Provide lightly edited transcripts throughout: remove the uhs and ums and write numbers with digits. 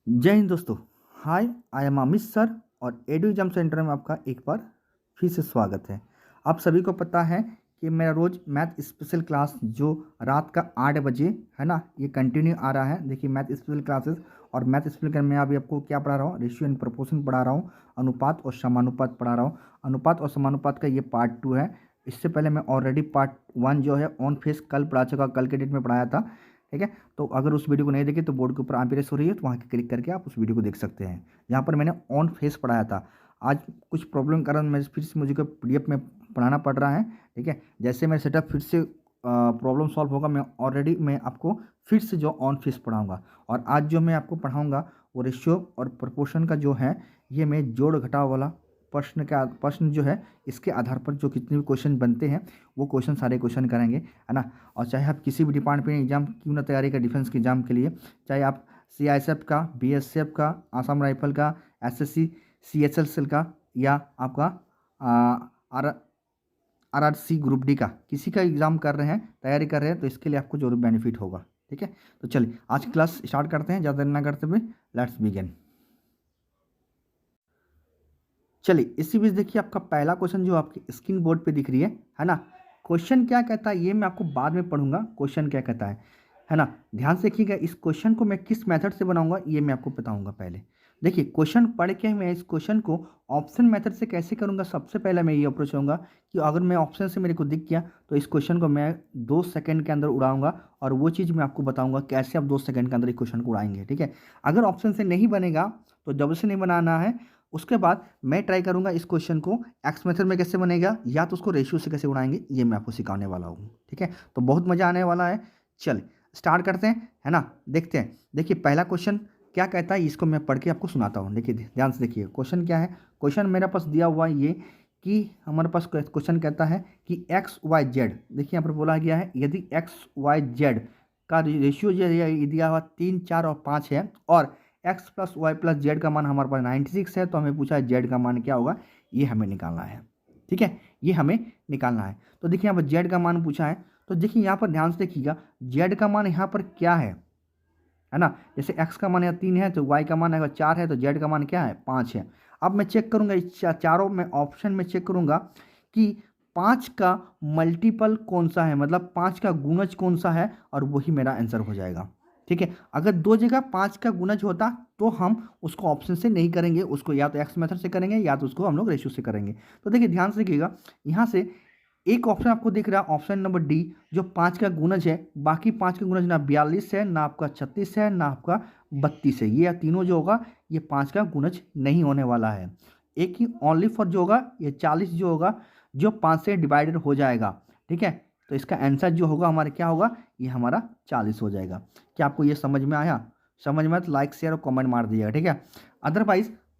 जय हिंद दोस्तों। हाय, I am Amit sir और एडू एग्जाम सेंटर में आपका एक बार फिर से स्वागत है। आप सभी को पता है कि मेरा रोज़ मैथ स्पेशल क्लास जो रात का 8 बजे है ना, ये कंटिन्यू आ रहा है। देखिए मैथ स्पेशल क्लासेस और मैथ स्पेशल में अभी आपको क्या पढ़ा रहा हूँ, रेशियो एंड प्रोपोर्शन पढ़ा रहा हूँ, अनुपात और समानुपात पढ़ा रहा हूँ। अनुपात और समानुपात का ये पार्ट 2 है। इससे पहले मैं ऑलरेडी पार्ट 1 जो है ऑन फेस कल पढ़ा चुका, कल के डेट में पढ़ाया था। ठीक है, तो अगर उस वीडियो को नहीं देखे तो बोर्ड के ऊपर आप प्रेस हो रही है, तो वहाँ क्लिक करके आप उस वीडियो को देख सकते हैं। यहाँ पर मैंने ऑन फेस पढ़ाया था। आज कुछ प्रॉब्लम के कारण मैं फिर से मुझे को पीडीएफ में पढ़ाना पड़ रहा है। ठीक है, जैसे मेरा सेटअप फिर से प्रॉब्लम सॉल्व होगा, मैं आपको फिर से जो ऑन फेस पढ़ाऊँगा। और आज जो मैं आपको पढ़ाऊँगा वो रेशियो और प्रोपोर्शन का जो है, ये मैं जोड़ घटाव वाला प्रश्न जो है, इसके आधार पर जो कितने भी क्वेश्चन बनते हैं वो क्वेश्चन सारे क्वेश्चन करेंगे, है ना। और चाहे आप किसी भी डिपार्टमेंट एग्जाम क्यों ना तैयारी का, डिफेंस के एग्जाम के लिए, चाहे आप सीआईएसएफ का, बीएसएफ का, आसाम राइफल का, एसएससी सीएचएल का, या आपका आर आरआरसी ग्रुप डी का, किसी का एग्जाम कर रहे हैं, तैयारी कर रहे हैं, तो इसके लिए आपको जरूर बेनिफिट होगा। ठीक है, तो चलिए आज की क्लास स्टार्ट करते हैं, ज़्यादा देर ना करते हुए लेट्स बिगिन। चलिए इसी बीच देखिए आपका पहला क्वेश्चन जो आपके स्क्रीन बोर्ड पे दिख रही है ना। क्वेश्चन क्या कहता है ये मैं आपको बाद में पढ़ूंगा, क्वेश्चन क्या कहता है ना। ध्यान से देखिएगा, इस क्वेश्चन को मैं किस मेथड से बनाऊंगा ये मैं आपको बताऊंगा। पहले देखिए क्वेश्चन पढ़ के मैं इस क्वेश्चन को ऑप्शन मेथड से कैसे करूंगा। सबसे पहले मैं ये अप्रोच होऊंगा कि अगर मैं ऑप्शन से मेरे को दिख गया तो इस क्वेश्चन को मैं 2 सेकंड के अंदर उड़ाऊंगा, और वो चीज़ मैं आपको बताऊंगा कैसे आप 2 सेकंड के अंदर इस क्वेश्चन को उड़ाएंगे। ठीक है, अगर ऑप्शन से नहीं बनेगा तो जब से नहीं बनाना है, उसके बाद मैं ट्राई करूंगा इस क्वेश्चन को एक्स मेथड में कैसे बनेगा, या तो उसको रेशियो से कैसे उड़ाएंगे, ये मैं आपको सिखाने वाला हूँ। ठीक है, तो बहुत मज़ा आने वाला है। चल स्टार्ट करते हैं, है ना। देखते हैं, देखिए पहला क्वेश्चन क्या कहता है, इसको मैं पढ़ के आपको सुनाता हूँ। देखिए ध्यान से देखिए क्वेश्चन क्या है। क्वेश्चन मेरे पास दिया हुआ है ये कि हमारे पास क्वेश्चन कहता है कि एक्स वाई जेड, देखिए यहाँ पर बोला गया है यदि एक्स वाई जेड का रेशियो जो है ये दिया हुआ 3, 4 और 5 है, और x plus Y plus z का मान हमारे पास 96 है, तो हमें पूछा है जेड का मान क्या होगा, ये हमें निकालना है। ठीक है, ये हमें निकालना है। तो देखिए यहाँ पर जेड का मान पूछा है, तो देखिए यहाँ पर ध्यान से देखिएगा जेड का मान यहाँ पर क्या है ना। जैसे एक्स का मान यहाँ 3 है, तो वाई का मान अगर 4 है, तो जेड का मान क्या है, 5 है। अब मैं चेक करूँगा इस चारों में ऑप्शन में चेक करूँगा कि 5 का मल्टीपल कौन सा है, मतलब 5 का गुणज कौन सा है, और वही मेरा आंसर हो जाएगा। ठीक है, अगर दो जगह 5 का गुणज होता तो हम उसको ऑप्शन से नहीं करेंगे, उसको या तो एक्स मेथड से करेंगे या तो उसको हम लोग रेशियो से करेंगे। तो देखिए ध्यान से देखिएगा, यहाँ से एक ऑप्शन आपको दिख रहा है, ऑप्शन नंबर डी, जो 5 का गुणज है। बाकी 5 का गुणज ना 42 है, ना आपका 36 है, ना आपका 32 है। ये तीनों जो होगा ये 5 का गुणज नहीं होने वाला है। एक ही ओनली फॉर जो होगा ये 40 जो होगा, जो 5 से डिवाइडेड हो जाएगा। ठीक है, तो इसका आंसर जो होगा हमारा क्या होगा, ये हमारा 40 हो जाएगा। क्या आपको ये समझ में आया? समझ में आया तो लाइक शेयर और कमेंट मार दीजिएगा। ठीक है,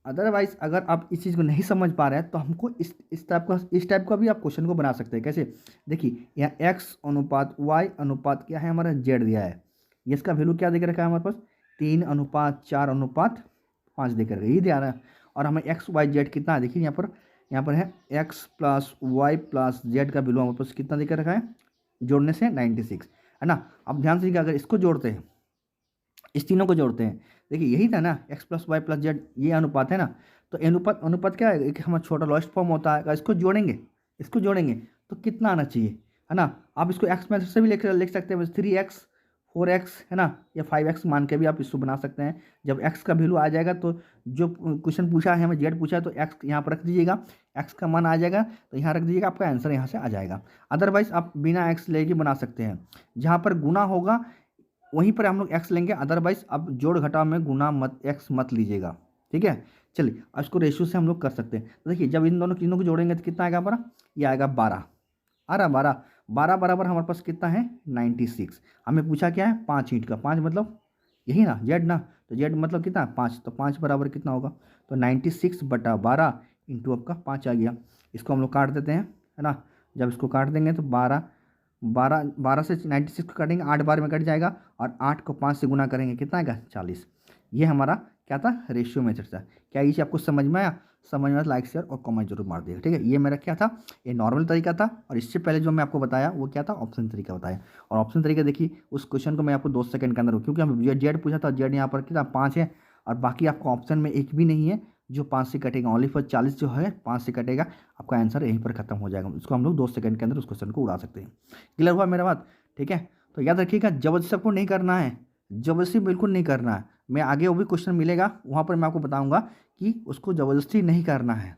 अदरवाइज अगर आप इस चीज़ को नहीं समझ पा रहे हैं तो हमको इस टाइप का भी आप क्वेश्चन को बना सकते हैं। कैसे, देखिए यहाँ एक्स अनुपात वाई अनुपात क्या है, हमारा जेड दिया है। ये इसका वैल्यू क्या देकर रखा है हमारे पास, 3:4:5 देकर रखा है, ये दिया है। और हमें एक्स वाई जेड कितना है, देखिए यहाँ पर है x plus Y plus z का वैल्यू हमारे पास कितना देकर रखा है, जोड़ने से 96, है ना। अब ध्यान से अगर इसको जोड़ते हैं, इस तीनों को जोड़ते हैं, देखिए यही था ना, x plus Y plus z, ये अनुपात है ना। तो अनुपात अनुपात क्या है, एक हमारा छोटा लॉस्ट फॉर्म होता है। अगर इसको जोड़ेंगे तो कितना आना चाहिए, है ना। आप इसको एक्स मेथड से भी लिख सकते हैं, 3x 4x, है ना, या 5x मान के भी आप इसको बना सकते हैं। जब x का वैल्यू आ जाएगा तो जो क्वेश्चन पूछा है, हमें जेड पूछा है, तो x यहाँ पर रख दीजिएगा, x का मान आ जाएगा तो यहाँ रख दीजिएगा, आपका आंसर यहाँ से आ जाएगा। अदरवाइज आप बिना x लेके बना सकते हैं, जहाँ पर गुना होगा वहीं पर हम लोग एक्स लेंगे। अदरवाइज अब जोड़ घटाव में गुना मत एक्स मत लीजिएगा। ठीक है, चलिए अब इसको रेशियो से हम लोग कर सकते हैं। तो देखिए जब इन दोनों चीज़ों को जोड़ेंगे तो कितना आएगा हमारा, ये आएगा 12। आ रहा 12, 12 बराबर हमारे पास कितना है, 96। हमें पूछा क्या है, 5 ईंट का, 5 मतलब यही ना, जेड ना, तो जेड मतलब कितना है, 5। तो 5 बराबर कितना होगा, तो 96/12 इंटू आपका 5 आ गया। इसको हम लोग काट देते हैं, है ना। जब इसको काट देंगे तो 12 12 12 से 96 को काटेंगे, 8 बार में कट जाएगा, और 8 को 5 से गुना करेंगे, कितना आएगा, 40। ये हमारा क्या था, रेशियो मेथड था। क्या ये आपको समझ में आया? समझ में आया तो लाइक शेयर और कमेंट जरूर मार दिएगा। ठीक है, ये मेरा क्या था, ये नॉर्मल तरीका था, और इससे पहले जो मैं आपको बताया वो क्या था, ऑप्शन तरीका बताया। और ऑप्शन तरीका देखिए, उस क्वेश्चन को मैं आपको 2 सेकंड के अंदर, क्योंकि हम जेड पूछा था, जेड यहाँ पर कितना 5 है, और बाकी आपका ऑप्शन में एक भी नहीं है जो 5 से कटेगा, ओनली फॉर 40 जो है 5 से कटेगा, आपका आंसर यहीं पर खत्म हो जाएगा। इसको हम लोग 2 सेकंड के अंदर उस क्वेश्चन को उड़ा सकते हैं। क्लियर हुआ मेरा बात? ठीक है, तो याद रखिएगा जबरदस्ती सबको नहीं करना है, जबरदस्ती बिल्कुल नहीं करना है। मैं आगे वो भी क्वेश्चन मिलेगा वहाँ पर मैं आपको बताऊँगा कि उसको ज़बरदस्ती नहीं करना है।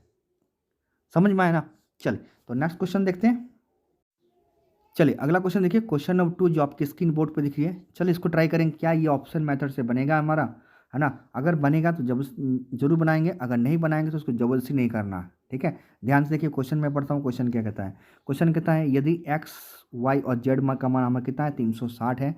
समझ में आया ना? चलिए तो नेक्स्ट क्वेश्चन देखते हैं। चलिए अगला क्वेश्चन देखिए, क्वेश्चन नंबर 2 जो आपके स्क्रीन बोर्ड पे दिख रही है। चलिए इसको ट्राई करेंगे, क्या ये ऑप्शन मेथड से बनेगा हमारा, है ना? अगर बनेगा तो जरूर बनाएंगे, अगर नहीं बनाएंगे तो उसको जबरदस्ती नहीं करना। ठीक है, ध्यान से देखिए क्वेश्चन में पढ़ता हूँ। क्वेश्चन क्या कहता है? क्वेश्चन कहता है यदि एक्स वाई और जेड का मान हमारा कितना है 360 है,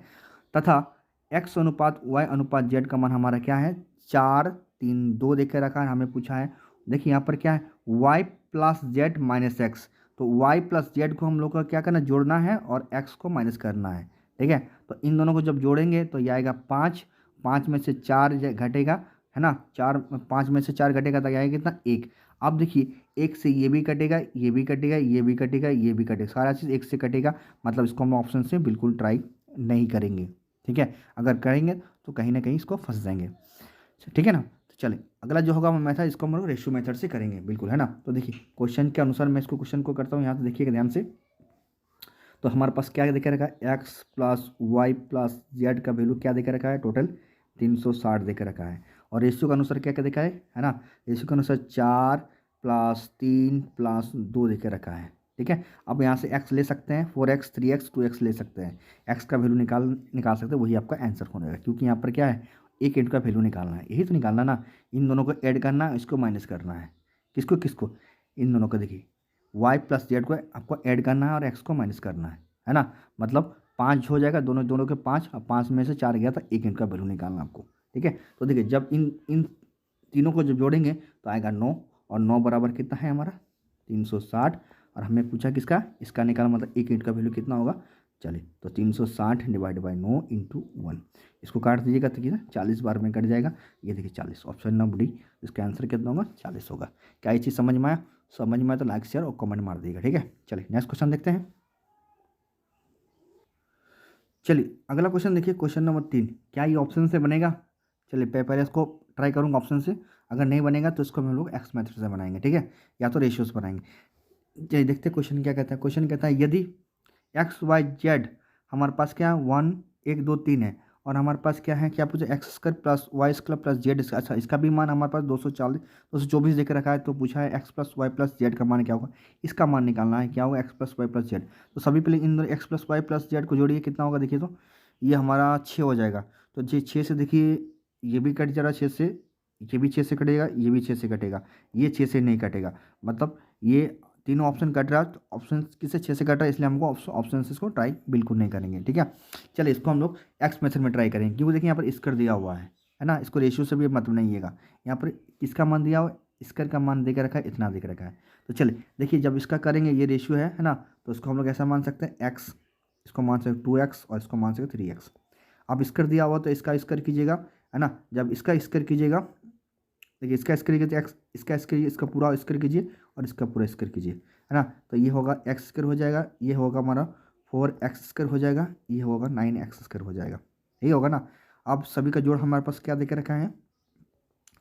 तथा एक्स अनुपात वाई अनुपात जेड का मान हमारा क्या है 4 3 2 देख के रखा है, हमें पूछा है। देखिए यहाँ पर क्या है y plus z minus x, तो y प्लस जेड को हम लोग का क्या करना जोड़ना है और x को माइनस करना है। ठीक है, तो इन दोनों को जब जोड़ेंगे तो ये आएगा 5, 5 में से 4 घटेगा, है ना, 5 में से 4 घटेगा तो आएगा कितना 1। अब देखिए 1 से ये भी कटेगा, ये भी कटेगा, ये भी कटेगा, ये भी कटेगा, सारा चीज़ 1 से कटेगा, मतलब इसको हम ऑप्शन से बिल्कुल ट्राई नहीं करेंगे। ठीक है, अगर करेंगे तो कहीं ना कहीं इसको फंस जाएंगे। ठीक है ना? तो चले अगला जो होगा मेथड, इसको हम लोग रेशियो मेथड से करेंगे बिल्कुल, है ना? तो देखिए क्वेश्चन के अनुसार मैं इसको क्वेश्चन को करता हूँ, यहाँ से देखिएगा ध्यान से। तो हमारे पास क्या देखे रखा है x plus Y plus z का वैल्यू क्या देखे रखा है टोटल 360 देखे रखा है। और रेशियो के अनुसार क्या क्या देखा है ना? रेशियो के अनुसार 4 प्लस 3 प्लस 2 देखे रखा है। ठीक है, अब यहाँ से x ले सकते हैं, 4x 3x 2x ले सकते हैं, x का वैल्यू निकाल सकते हैं, वही आपका आंसर हो जाएगा। क्योंकि यहाँ पर क्या है एक इंट का वैल्यू निकालना है, यही तो निकालना ना, इन दोनों को ऐड करना है, इसको माइनस करना है। किसको किसको? इन दोनों को। देखिए y प्लस जेड को आपको ऐड करना है और x को माइनस करना है ना? मतलब 5 हो जाएगा, दोनों दोनों के 5, अब 5 में से 4 गया तो एक इंट का वैल्यू निकालना आपको। ठीक है, तो देखिए जब इन इन तीनों को जब जोड़ेंगे तो आएगा 9, और 9 बराबर कितना है हमारा 360, और हमें पूछा किसका, इसका निकाला, मतलब एक इंट का वैल्यू कितना होगा। चलिए तो 360 डिवाइड बाई 9 इंटू 1, इसको काट दीजिएगा तो कितना 40 बार में कट जाएगा। ये देखिए 40, ऑप्शन नंबर डी, इसका आंसर कितना होगा 40 होगा। क्या ये चीज़ समझ में आया? समझ में आया तो लाइक शेयर और कमेंट मार दीजिएगा। ठीक है, चलिए नेक्स्ट क्वेश्चन देखते हैं। चलिए अगला क्वेश्चन देखिए, क्वेश्चन नंबर 3, क्या ये ऑप्शन से बनेगा? चलिए पहले इसको ट्राई करूँगा ऑप्शन से, अगर नहीं बनेगा तो इसको हम लोग एक्स मेथड से बनाएंगे। ठीक है, या तो रेशियोज बनाएंगे। चलिए देखते हैं क्वेश्चन क्या कहता है। क्वेश्चन कहता है यदि एक्स वाई जेड हमारे पास क्या 1 1 2 3 है, और हमारे पास क्या है, क्या पूछा x square plus y square plus z, अच्छा इसका भी मान हमारे पास 224 देकर रखा है। तो पूछा है x plus Y plus z का मान क्या होगा, इसका मान निकालना है, क्या होगा X plus Y plus Z. तो सभी पहले इन X plus Y plus Z को जोड़िए, कितना होगा देखिए, तो ये हमारा 6 हो जाएगा। तो ये 6 से देखिए ये भी कट जा रहा है 6 से, ये भी 6 से कटेगा, ये भी 6 से कटेगा, ये 6 से नहीं कटेगा, मतलब ये तीनों ऑप्शन कट रहा है। तो ऑप्शन किससे 6 से कट रहा है, इसलिए हमको ऑप्शन से इसको ट्राई बिल्कुल नहीं करेंगे। ठीक है, चलिए इसको हम लोग एक्स मेथड में ट्राई करेंगे, क्योंकि देखिए यहाँ पर स्क्वायर दिया हुआ है ना, इसको रेशियो से भी मतलब नहीं है। यहाँ पर किसका मान दिया हुआ है, स्क्वायर का मान देकर रखा है, इतना देकर रखा है। तो चलिए देखिए जब इसका करेंगे, ये रेशियो है ना, तो इसको हम लोग ऐसा मान सकते हैं एक्स, इसको मान सकते 2x और इसको मान सकते 3x। अब स्क्वायर दिया हुआ तो इसका स्क्वायर कीजिएगा, है ना, जब इसका स्क्वायर कीजिएगा, देखिए इसका स्क्वायर कीजिए एक्स, इसका स्क्वायर, इसका पूरा स्क्वायर कीजिए और इसका पूरा स्क्वायर कीजिए, है ना, तो ये होगा एक्स स्क्वायर हो जाएगा, ये होगा हमारा 4x स्क्वायर हो जाएगा, ये होगा 9x स्क्वायर हो जाएगा, यही होगा ना। अब सभी का जोड़ हमारे पास क्या देकर रखा है,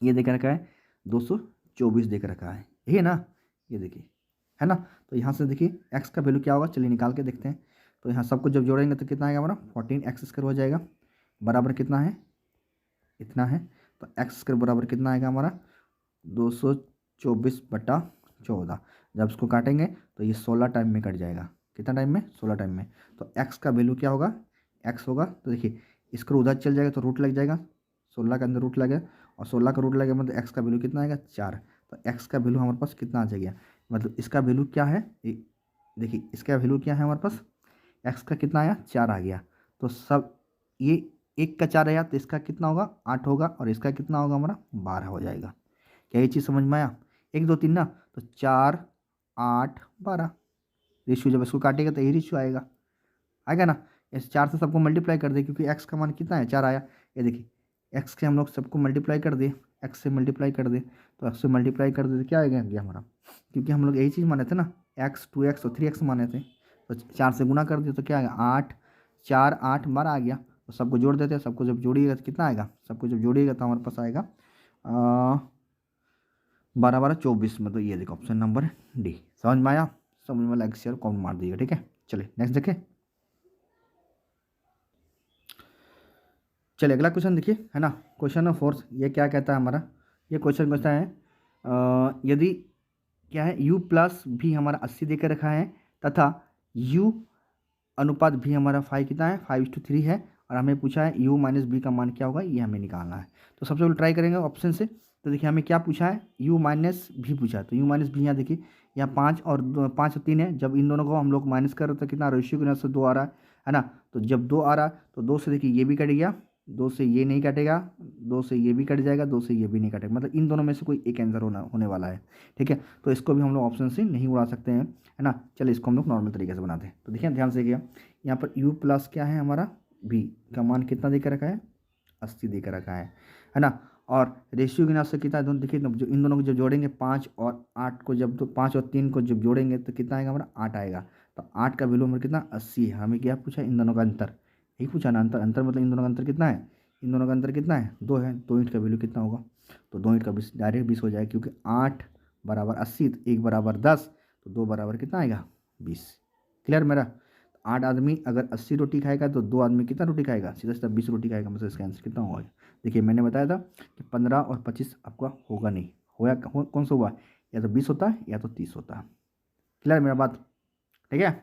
ये देकर रखा है 224 देकर रखा है, यही है ना, ये देखिए, है ना। तो यहाँ से देखिए एक्स का वैल्यू क्या होगा, चलिए निकाल के देखते हैं। तो यहाँ सबको जब जोड़ेंगे तो कितना आएगा हमारा 14x स्क्वायर हो जाएगा, बराबर कितना है, इतना है। तो एक्स स्क्वायर बराबर कितना आएगा हमारा 224/14। जब इसको काटेंगे तो ये 16 टाइम में कट जाएगा, कितना टाइम में 16 टाइम में। तो एक्स का वैल्यू क्या होगा, एक्स होगा, तो देखिए इसको उधर चल जाएगा तो रूट लग जाएगा, 16 के अंदर रूट लगे, और 16 का रूट लगे मतलब एक्स का वैल्यू कितना आएगा 4। तो एक्स का वैल्यू हमारे पास कितना आ जाएगा, मतलब इसका वैल्यू क्या है, देखिए इसका वैल्यू क्या है हमारे पास, एक्स का कितना आया 4 आ गया। तो सब ये 1 का 4 आया तो इसका कितना होगा 8 होगा, और इसका कितना होगा हमारा 12 हो जाएगा। क्या ये चीज़ समझ में आया, 1 2 3 ना, तो 4 8 12 रेशियो, जब इसको काटेगा तो यही रेशियो आएगा, आएगा ना। इस 4 से सबको मल्टीप्लाई कर दे, क्योंकि एक्स का मान कितना है 4 आया। ये देखिए एक्स के हम लोग सबको मल्टीप्लाई कर दे, एक्स से मल्टीप्लाई कर दे, तो एक्स से मल्टीप्लाई कर दे तो क्या आएगा ये हमारा, क्योंकि हम लोग यही चीज़ माने थे ना, एक्स 2x और 3x माने थे, तो 4 से गुना कर दिए तो क्या आएगा 8 4 8 12 आ गया। तो सबको जोड़ देते हैं, सबको जब जोड़िएगा तो कितना आएगा, सबको जब जोड़िएगा तो हमारे पास आएगा 12 12 24, मतलब ये देखो ऑप्शन नंबर डी। समझ में आया? समझ में लाइक शेयर कमेंट मार दीजिएगा, ठीक है। चलिए नेक्स्ट देखें। चलिए अगला क्वेश्चन देखिए, है ना। क्वेश्चन नंबर 4, ये क्या कहता है हमारा, ये क्वेश्चन कहता है यदि क्या है u प्लस भी हमारा 80 देकर रखा है तथा u अनुपात भी हमारा 5 कितना है, 5:3 है, और हमें पूछा है u माइनस बी का मान क्या होगा, ये हमें निकालना है। तो सबसे पहले ट्राई करेंगे ऑप्शन से। तो देखिए हमें क्या पूछा है, u माइनस भी पूछा है। तो u माइनस भी यहाँ देखिए, यहाँ 5 और 3 है। जब इन दोनों को हम लोग माइनस कर रहे तो कितना रेशियो के हिसाब से 2 आ रहा है ना। तो जब 2 आ रहा तो 2 से देखिए ये भी कट गया, 2 से ये नहीं कटेगा, 2 से ये भी कट जाएगा, 2 से ये भी नहीं कटेगा, मतलब इन दोनों में से कोई एक आंसर होने वाला है, ठीक है। तो इसको भी हम लोग ऑप्शन से नहीं उड़ा सकते हैं, है ना। चलिए इसको हम लोग नॉर्मल तरीके से बनाते हैं। तो देखिए ध्यान से किया, यहाँ पर u प्लस क्या है हमारा, b का मान कितना देकर रखा है, 80 देकर रखा है ना। और रेशियो के हिसाब से कितना है, दोनों देखिए जो इन दोनों को जब जोड़ेंगे 5 और 8 को, जब तो 5 और 3 को जब जोड़ेंगे तो कितना आएगा हमारा, 8 आएगा। तो 8 का वैल्यू हमारा कितना, 80 है। हमें क्या पूछा, इन दोनों का अंतर, यही पूछा ना। अंतर अंतर मतलब इन दोनों का अंतर कितना है, इन दोनों का अंतर कितना है, 2 है। 2 ईंट का वैल्यू कितना होगा, तो 2 ईंट का 20 डायरेक्ट 20 हो जाएगा, क्योंकि 8 बराबर 80, 1 बराबर 10, तो 2 बराबर कितना आएगा, 20। क्लियर मेरा। 8 आदमी अगर 80 रोटी खाएगा तो 2 आदमी कितना रोटी खाएगा, सीधा सीधा 20 रोटी खाएगा, मतलब इसका आंसर कितना होगा। देखिए मैंने बताया था कि 15 और 25 आपका होगा नहीं, होया कौन सा हुआ, या तो 20 होता है या तो 30 होता है। क्लियर मेरा बात, ठीक है।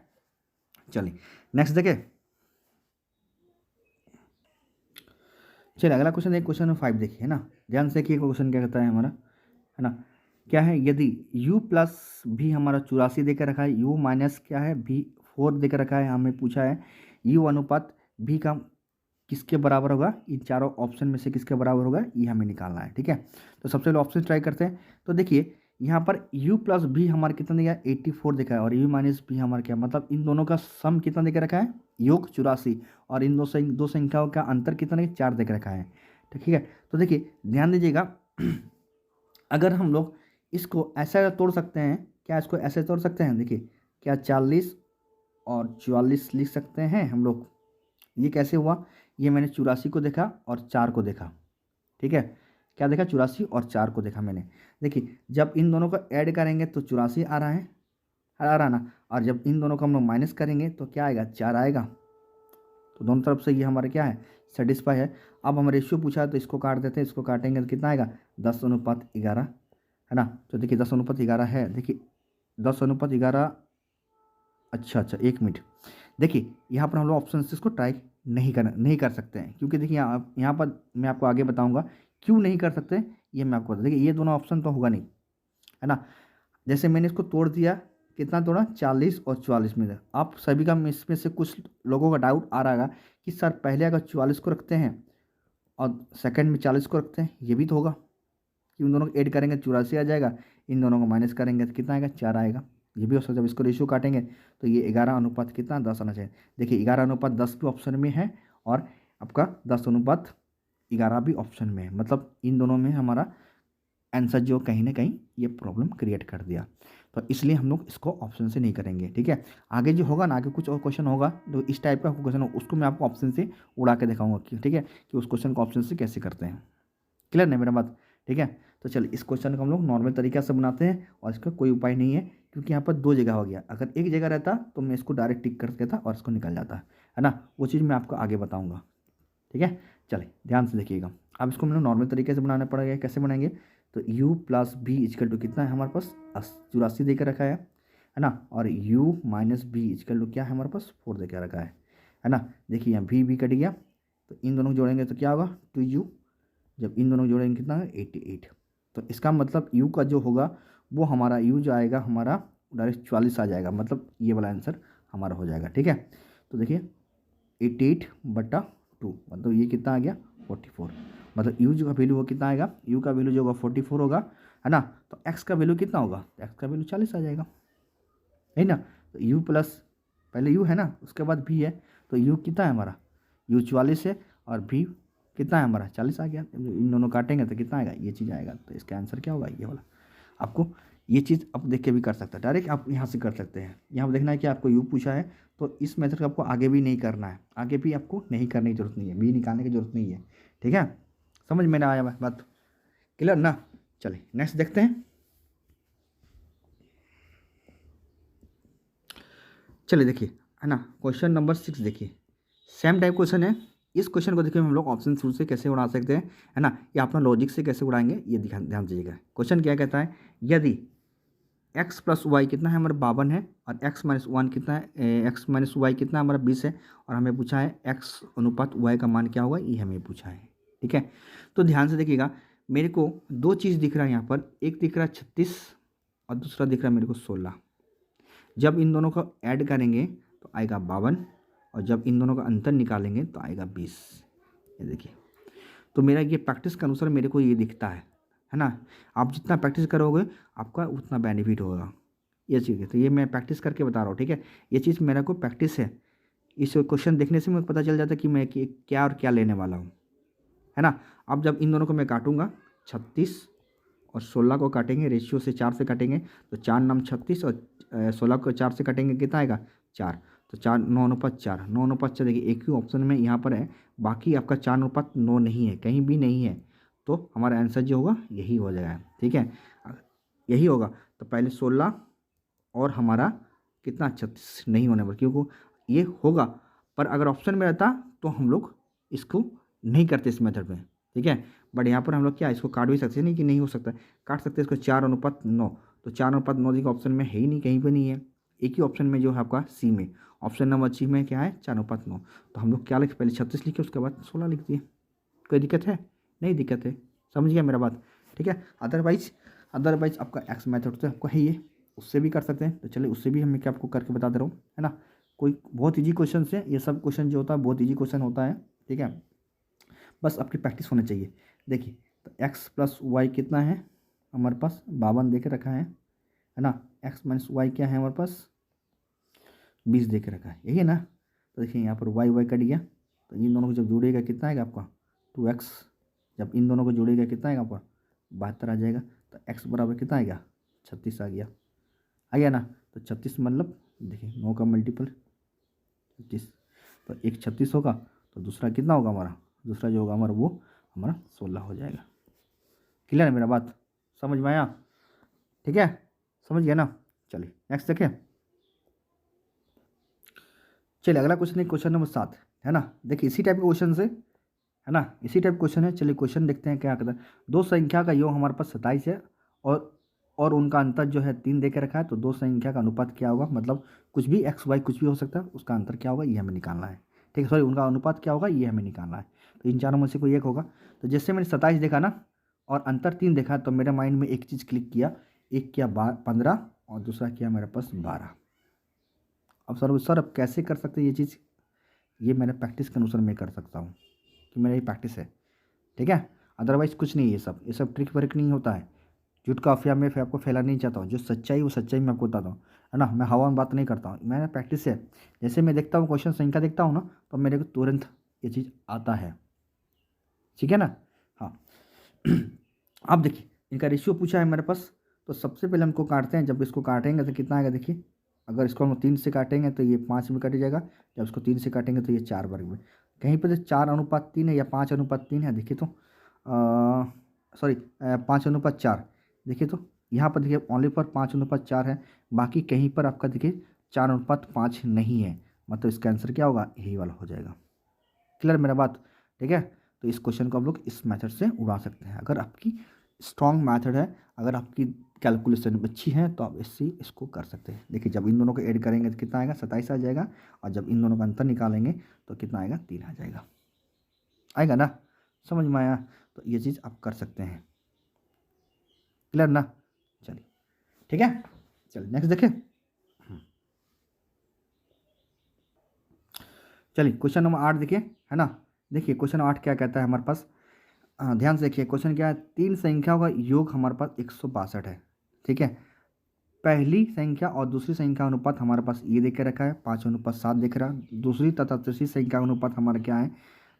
चलिए नेक्स्ट देखें। चलिए अगला क्वेश्चन देखिए, क्वेश्चन नंबर 5 देखिए, है ना। ध्यान से देखिए क्वेश्चन क्या कहता है हमारा, है ना। क्या है, यदि u प्लस भी हमारा 84 देकर रखा है, u माइनस क्या है भी 4 देकर रखा है, हमें पूछा है u अनुपात भी का किसके बराबर होगा, इन चारों ऑप्शन में से किसके बराबर होगा, ये हमें निकालना है, ठीक है। तो सबसे पहले ऑप्शन ट्राई करते हैं। तो देखिए यहाँ पर u प्लस भी हमारा कितना दिया है, 84 देखा है, और u माइनस भी हमारा क्या, मतलब इन दोनों का सम कितना देकर रखा है, योग 84, और इन दो संख्याओं का अंतर कितना, 4 देकर रखा है, ठीक है। तो देखिए ध्यान दीजिएगा, अगर हम लोग इसको ऐसा तोड़ सकते हैं, क्या इसको ऐसे तोड़ सकते हैं, देखिए क्या 40 और 44 लिख सकते हैं हम लोग। ये कैसे हुआ, ये मैंने 84 को देखा और 4 को देखा, ठीक है। क्या देखा, 84 और 4 को देखा मैंने। देखिए जब इन दोनों को ऐड करेंगे तो 84 आ रहा है, आ रहा ना, और जब इन दोनों को हम लोग माइनस करेंगे तो क्या आएगा, 4 आएगा। तो दोनों तरफ से ये हमारा क्या है, सेटिस्फाई है। अब हम रेशियो पूछा है तो इसको काट देते हैं, इसको काटेंगे तो कितना आएगा, 10:11, है ना। तो देखिए 10:11 है, देखिए 10:11। अच्छा 1 मिनट, देखिए यहाँ पर हम लोग ऑप्शन से इसको ट्राई नहीं कर सकते हैं, क्योंकि देखिए यहाँ पर मैं आपको आगे बताऊँगा क्यों नहीं कर सकते, ये मैं आपको बता। देखिए ये दोनों ऑप्शन तो होगा नहीं, है ना। जैसे मैंने इसको तोड़ दिया, कितना तोड़ा, 40 और 44 में। आप सभी का इसमें से कुछ लोगों का डाउट आ रहा है कि सर पहले अगर 44 को रखते हैं और सेकंड में 40 को रखते हैं, ये भी तो होगा कि उन दोनों को ऐड करेंगे 84 आ जाएगा, इन दोनों को माइनस करेंगे तो कितना आएगा, 4 आएगा। ये भी हो सकता है। जब इसको रेशियो काटेंगे तो ये 11 अनुपात कितना, 10 आना चाहिए। देखिए 11 अनुपात 10 भी ऑप्शन में है, और आपका 10 अनुपात 11 भी ऑप्शन में है, मतलब इन दोनों में हमारा आंसर जो कहीं ना कहीं ये प्रॉब्लम क्रिएट कर दिया। तो इसलिए हम लोग इसको ऑप्शन से नहीं करेंगे, ठीक है। आगे जो होगा ना, आगे कुछ और क्वेश्चन होगा तो इस टाइप का क्वेश्चन हो, उसको मैं आपको ऑप्शन से उड़ा के दिखाऊंगा कि, ठीक है, कि उस क्वेश्चन को ऑप्शन से कैसे करते हैं। क्लियर नहीं मेरा बात, ठीक है। तो चलिए इस क्वेश्चन को हम लोग नॉर्मल तरीके से बनाते हैं, और इसका कोई उपाय नहीं है, क्योंकि यहाँ पर 2 जगह हो गया। अगर एक जगह रहता तो मैं इसको डायरेक्ट टिक कर देता और इसको निकल जाता, है ना। वो चीज़ मैं आपको आगे बताऊँगा, ठीक है। चलिए ध्यान से देखिएगा। अब इसको हम लोग नॉर्मल तरीके से बनाना पड़ेगा। कैसे बनाएंगे, तो u plus b equal to कितना है हमारे पास, 84 देकर रखा है ना। और u minus b equal to क्या है हमारे पास, 4 देकर रखा है ना। देखिए यहाँ भी कट गया, तो इन दोनों को जोड़ेंगे तो क्या होगा, 2u। जब इन दोनों को जोड़ेंगे कितना है, 88। तो इसका मतलब u का जो होगा वो हमारा u जो आएगा हमारा डायरेक्ट 44 आ जाएगा, मतलब ये वाला आंसर हमारा हो जाएगा, ठीक है। तो देखिए 88/2, मतलब ये कितना आ गया, 44। मतलब u जो का वैल्यू वो कितना आएगा, u का वैल्यू जो होगा 44 होगा, है ना। तो x का वैल्यू कितना होगा, x का वैल्यू 40 आ जाएगा, है ना। तो u प्लस पहले u है ना, उसके बाद v है, तो u कितना है हमारा, u 44 है, और v कितना है हमारा, 40 आ गया। इन दोनों काटेंगे तो कितना आएगा, ये चीज़ आएगा। तो इसका आंसर क्या होगा, ये वाला। आपको ये चीज़ आप देख के भी कर सकते हैं, डायरेक्ट आप यहाँ से कर सकते हैं। यहाँ पर देखना है कि आपको u पूछा है, तो इस मेथड का आपको आगे भी नहीं करना है, आगे भी आपको नहीं करने की जरूरत नहीं है, बी निकालने की जरूरत नहीं है, ठीक है। समझ में ना आया बात, क्लियर ना। चलिए नेक्स्ट देखते हैं। चलिए देखिए, है ना, क्वेश्चन नंबर 6 देखिए, सेम टाइप क्वेश्चन है। इस क्वेश्चन को देखिए हम लोग ऑप्शन थ्रू से कैसे उड़ा सकते हैं, है ना, या अपना लॉजिक से कैसे उड़ाएंगे, ये ध्यान दीजिएगा। क्वेश्चन क्या कहता है, यदि x प्लस वाई कितना है हमारा 52 है, और x माइनस वन कितना है, x माइनस वाई कितना हमारा 20 है, और हमें पूछा है x अनुपात y का मान क्या होगा, ये हमें पूछा है। ठीक है, तो ध्यान से देखिएगा, मेरे को दो चीज़ दिख रहा है यहाँ पर, एक दिख रहा है 36 और दूसरा दिख रहा है मेरे को 16। जब इन दोनों को ऐड करेंगे तो आएगा 52, और जब इन दोनों का अंतर निकालेंगे तो आएगा 20। ये देखिए, तो मेरा ये प्रैक्टिस के अनुसार मेरे को ये दिखता है ना। आप जितना प्रैक्टिस करोगे आपका उतना बेनिफिट होगा, ये चीज़ है। तो ये मैं प्रैक्टिस करके बता रहा हूँ, ठीक है, ये चीज़ मेरा को प्रैक्टिस है। इस क्वेश्चन देखने से मुझे पता चल जाता है कि मैं क्या और क्या लेने वाला हूँ, है ना। अब जब इन दोनों को मैं काटूंगा, 36 और 16 को काटेंगे, रेशियो से 4 से काटेंगे, तो 4 नाम 36 और 16 को 4 से काटेंगे, कितना आएगा 4। तो 4 9 अनुपात 4, 9 अनुपात 4 देखिए एक ही ऑप्शन में यहाँ पर है, बाकी आपका 4 अनुपात 9 नहीं है, कहीं भी नहीं है। तो हमारा आंसर जो होगा यही हो जाएगा, ठीक है, यही होगा। तो पहले 16 और हमारा कितना 36 नहीं होने पर, क्योंकि ये होगा, पर अगर ऑप्शन में रहता तो हम लोग इसको नहीं करते इस मेथड में, ठीक है। बट यहाँ पर हम लोग क्या इसको काट भी सकते हैं, नहीं कि नहीं हो सकता, काट सकते हैं इसको 4 अनुपात 9। तो 4 अनुपात 9 देखिए ऑप्शन में है ही नहीं, कहीं पर नहीं है, एक ही ऑप्शन में जो है आपका सी में, ऑप्शन नंबर सी में क्या है 4 अनुपात 9। तो हम लोग क्या लिखे, पहले 36 लिखे उसके बाद 16 लिख दिए। कोई दिक्कत है, नहीं दिक्कत है, समझ गया मेरा बात, ठीक है। अदरवाइज आपका एक्स मेथड तो आपको है ये, उससे भी कर सकते हैं। तो चलिए उससे भी हम क्या आपको करके बता दे रहा हूँ, है ना। कोई बहुत ईजी क्वेश्चन है, ये सब क्वेश्चन जो होता है बहुत ईजी क्वेश्चन होता है, ठीक है, बस आपकी प्रैक्टिस होनी चाहिए। देखिए, तो एक्स प्लस वाई कितना है हमारे पास, 52 दे के रखा है ना। एक्स माइनस वाई क्या है हमारे पास, 20 दे के रखा है, यही है ना। तो देखिए यहाँ पर वाई वाई कट गया, तो इन दोनों को जब जोड़िएगा कितना आएगा आपका 2x, जब इन दोनों को जोड़िएगा कितना आएगा आपका 72 आ जाएगा। तो x बराबर कितना आएगा 36 आ गया ना। तो 36 मतलब देखिए 9 का मल्टीपल 36, तो एक 36 होगा, तो दूसरा कितना होगा हमारा, दूसरा जो होगा हमारा वो हमारा 16 हो जाएगा। क्लियर है मेरा बात, समझ में आया, ठीक है, समझ गया ना। चलिए नेक्स्ट देखें। चलिए अगला क्वेश्चन है क्वेश्चन नंबर 7, है ना। देखिए इसी टाइप के क्वेश्चन से, है ना, इसी टाइप क्वेश्चन है। चलिए क्वेश्चन देखते हैं क्या कहता है। दो संख्या का योग हमारे पास 27 है, और उनका अंतर जो है 3 दे के रखा है। तो दो संख्या का अनुपात क्या होगा, मतलब कुछ भी एक्स वाई कुछ भी हो सकता है, उसका अंतर क्या होगा ये हमें निकालना है, ठीक है, सॉरी उनका अनुपात क्या होगा ये हमें निकालना है। तो इन चारों में से कोई एक होगा। तो जैसे मैंने 27 देखा ना, और अंतर 3 देखा, तो मेरे माइंड में एक चीज़ क्लिक किया, एक किया 15 और दूसरा किया मेरे पास 12। अब सर अब कैसे कर सकते हैं ये चीज़, ये मैंने प्रैक्टिस के अनुसार मैं कर सकता हूँ, कि मेरा ये प्रैक्टिस है, ठीक है। अदरवाइज़ कुछ नहीं, ये सब ट्रिक वर्क नहीं होता है। झूठ का अफवाह मैं आपको फैलाना नहीं चाहता हूँ, जो सच्चाई वो सच्चाई मैं आपको बताता हूँ, है ना। मैं हवा में बात नहीं करता हूँ, मैंने प्रैक्टिस है। जैसे मैं देखता हूँ क्वेश्चन संख्या देखता हूँ ना, तो मेरे को तुरंत ये चीज़ आता है, ठीक है ना। हाँ अब देखिए इनका रेशियो पूछा है मेरे पास, तो सबसे पहले हमको काटते हैं। जब इसको काटेंगे तो कितना आएगा, देखिए अगर इसको हम 3 से काटेंगे तो ये 5 में कट जाएगा, जब इसको 3 से काटेंगे तो ये 4 वर्ग में। कहीं पर 4 अनुपात 3 है या 5 अनुपात 3 है, देखिए तो सॉरी 5 अनुपात 4, देखिए तो यहाँ पर देखिए ओनली पर 5 अनुपात 4 है, बाकी कहीं पर आपका देखिए 4 अनुपात 5 नहीं है, मतलब इसका आंसर क्या होगा यही वाला हो जाएगा। क्लियर मेरा बात, ठीक है। तो इस क्वेश्चन को आप लोग इस मेथड से उड़ा सकते हैं, अगर आपकी स्ट्रॉन्ग मेथड है, अगर आपकी कैलकुलेशन अच्छी है तो आप इसको कर सकते हैं। देखिए जब इन दोनों को ऐड करेंगे तो कितना आएगा 27 आ जाएगा, और जब इन दोनों का अंतर निकालेंगे तो कितना आएगा 3 आ जाएगा, आएगा ना, समझ में आया। तो ये चीज़ आप कर सकते हैं, क्लियर ना। चलिए ठीक है, चलिए नेक्स्ट देखें। चलिए क्वेश्चन नंबर 8 देखिए, है ना। देखिए क्वेश्चन 8 क्या कहता है हमारे पास, ध्यान से देखिए क्वेश्चन क्या है। 3 संख्याओं का योग हमारे पास 162 है, ठीक है। पहली संख्या और दूसरी संख्या अनुपात हमारे पास ये देख के रखा है 5:7 दिख रहा है। दूसरी तथा तीसरी संख्या अनुपात हमारा क्या है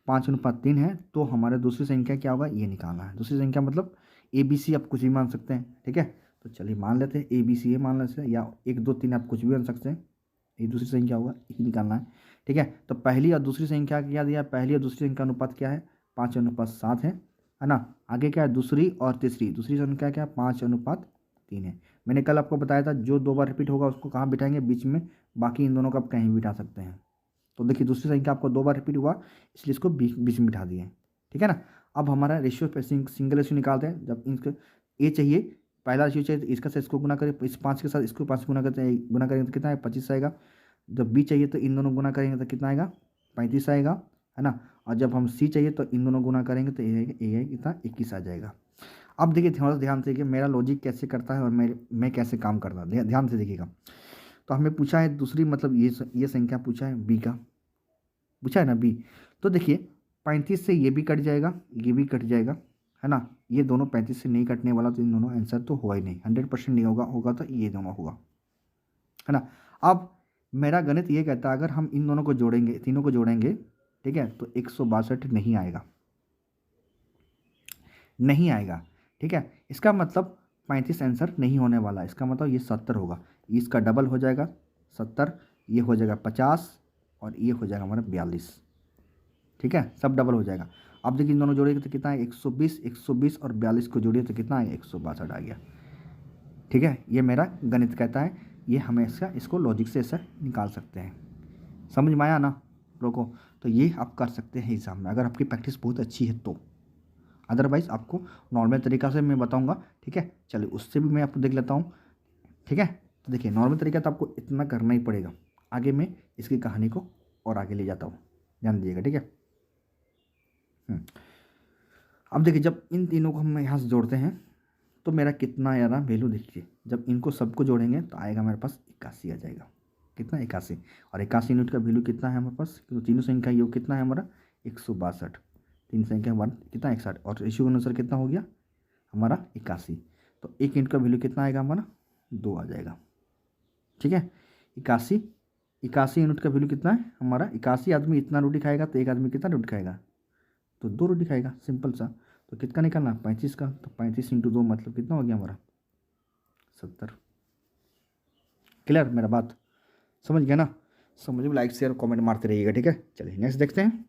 5:3 है। तो हमारे दूसरी संख्या क्या होगा ये निकालना है। दूसरी संख्या मतलब ए बी सी आप कुछ भी मान सकते हैं, ठीक है। तो चलिए मान लेते हैं ए बी सी ए मान लेते हैं, या 1 2 3 आप कुछ भी मान सकते हैं। ये दूसरी संख्या होगा ये निकालना है, ठीक है। तो पहली और दूसरी संख्या क्या दिया, पहली और दूसरी संख्या अनुपात क्या है 5:7 है। है ना। आगे क्या है, दूसरी और तीसरी, दूसरी संख्या क्या है 5:3 है। मैंने कल आपको बताया था जो 2 बार रिपीट होगा उसको कहाँ बिठाएंगे, बीच में, बाकी इन दोनों को आप कहीं भी बिठा सकते हैं। तो देखिए दूसरी संख्या आपको 2 बार रिपीट हुआ इसलिए इसको बीच में बिठा दिए, ठीक है ना। अब हमारा रेशियो पे सिंगल रेशियो निकालते हैं। जब इनके ए चाहिए, पहला रेशियो चाहिए तो इसका से इसको गुना करें, इस 5 के साथ इसको 5 गुना करते हैं, गुना करेंगे तो कितना है 25 आएगा। जब बी चाहिए तो इन दोनों गुना करेंगे तो कितना आएगा 35 आएगा, है ना। और जब हम सी चाहिए तो इन दोनों गुना करेंगे तो ये कितना 21 आ जाएगा। अब देखिए थोड़ा सा ध्यान से कि मेरा लॉजिक कैसे करता है और मैं कैसे काम करता है, ध्यान से देखिएगा। तो हमें पूछा है दूसरी, मतलब ये संख्या पूछा है बी का, पूछा है ना बी। तो देखिए 35 से ये भी कट जाएगा, ये भी कट जाएगा, है ना। ये दोनों 35 से नहीं कटने वाला, तो इन दोनों आंसर तो हुआ ही नहीं, 100% नहीं होगा, होगा तो ये दोनों होगा, है ना। अब मेरा गणित ये कहता है अगर हम इन दोनों को जोड़ेंगे, तीनों को जोड़ेंगे, ठीक है, तो 162 नहीं आएगा, नहीं आएगा, ठीक है। इसका मतलब 35 आंसर नहीं होने वाला, इसका मतलब ये 70 होगा, इसका डबल हो जाएगा 70, ये हो जाएगा 50 और ये हो जाएगा हमारा 42, ठीक है, सब डबल हो जाएगा। अब देखिए इन दोनों जोड़ेंगे तो कितना है 120, 120 और 42 को जोड़िए तो कितना है 162 आ गया, ठीक है। ये मेरा गणित कहता है, ये हमेशा इसको लॉजिक से ऐसा निकाल सकते हैं। समझ में आया ना लोगों को। तो ये आप कर सकते हैं एग्ज़ाम में अगर आपकी प्रैक्टिस बहुत अच्छी है तो, अदरवाइज़ आपको नॉर्मल तरीक़ा से मैं बताऊंगा, ठीक है। चलिए उससे भी मैं आपको देख लेता हूँ, ठीक है। तो देखिए नॉर्मल तरीका तो आपको इतना करना ही पड़ेगा, आगे मैं इसकी कहानी को और आगे ले जाता हूँ, ध्यान दीजिएगा, ठीक है। अब देखिए जब इन तीनों को हम यहाँ से जोड़ते हैं तो मेरा कितना आया ना वैल्यू, देखिए जब इनको सबको जोड़ेंगे तो आएगा मेरे पास 81 आ जाएगा, कितना 81। और 81 यूनिट का वैल्यू कितना है हमारे पास, तो तीनों संख्या ये कितना है हमारा 162, तीन संख्या 1 कितना 61 और रेशियो के अनुसार कितना हो गया हमारा 81। तो एक यूनिट का वैल्यू कितना आएगा हमारा 2 आ जाएगा, ठीक है। 81 81 यूनिट का वैल्यू कितना है हमारा, 81 आदमी इतना रोटी खाएगा तो एक आदमी कितना रोटी खाएगा, तो 2 रोटी खाएगा, सिंपल सा। तो कितना निकालना 35 का, तो 35 × 2 मतलब कितना हो गया हमारा 70। क्लियर मेरा बात, समझ गया ना। समझ में लाइक शेयर कमेंट मारते रहिएगा, ठीक है। चलिए नेक्स्ट देखते हैं,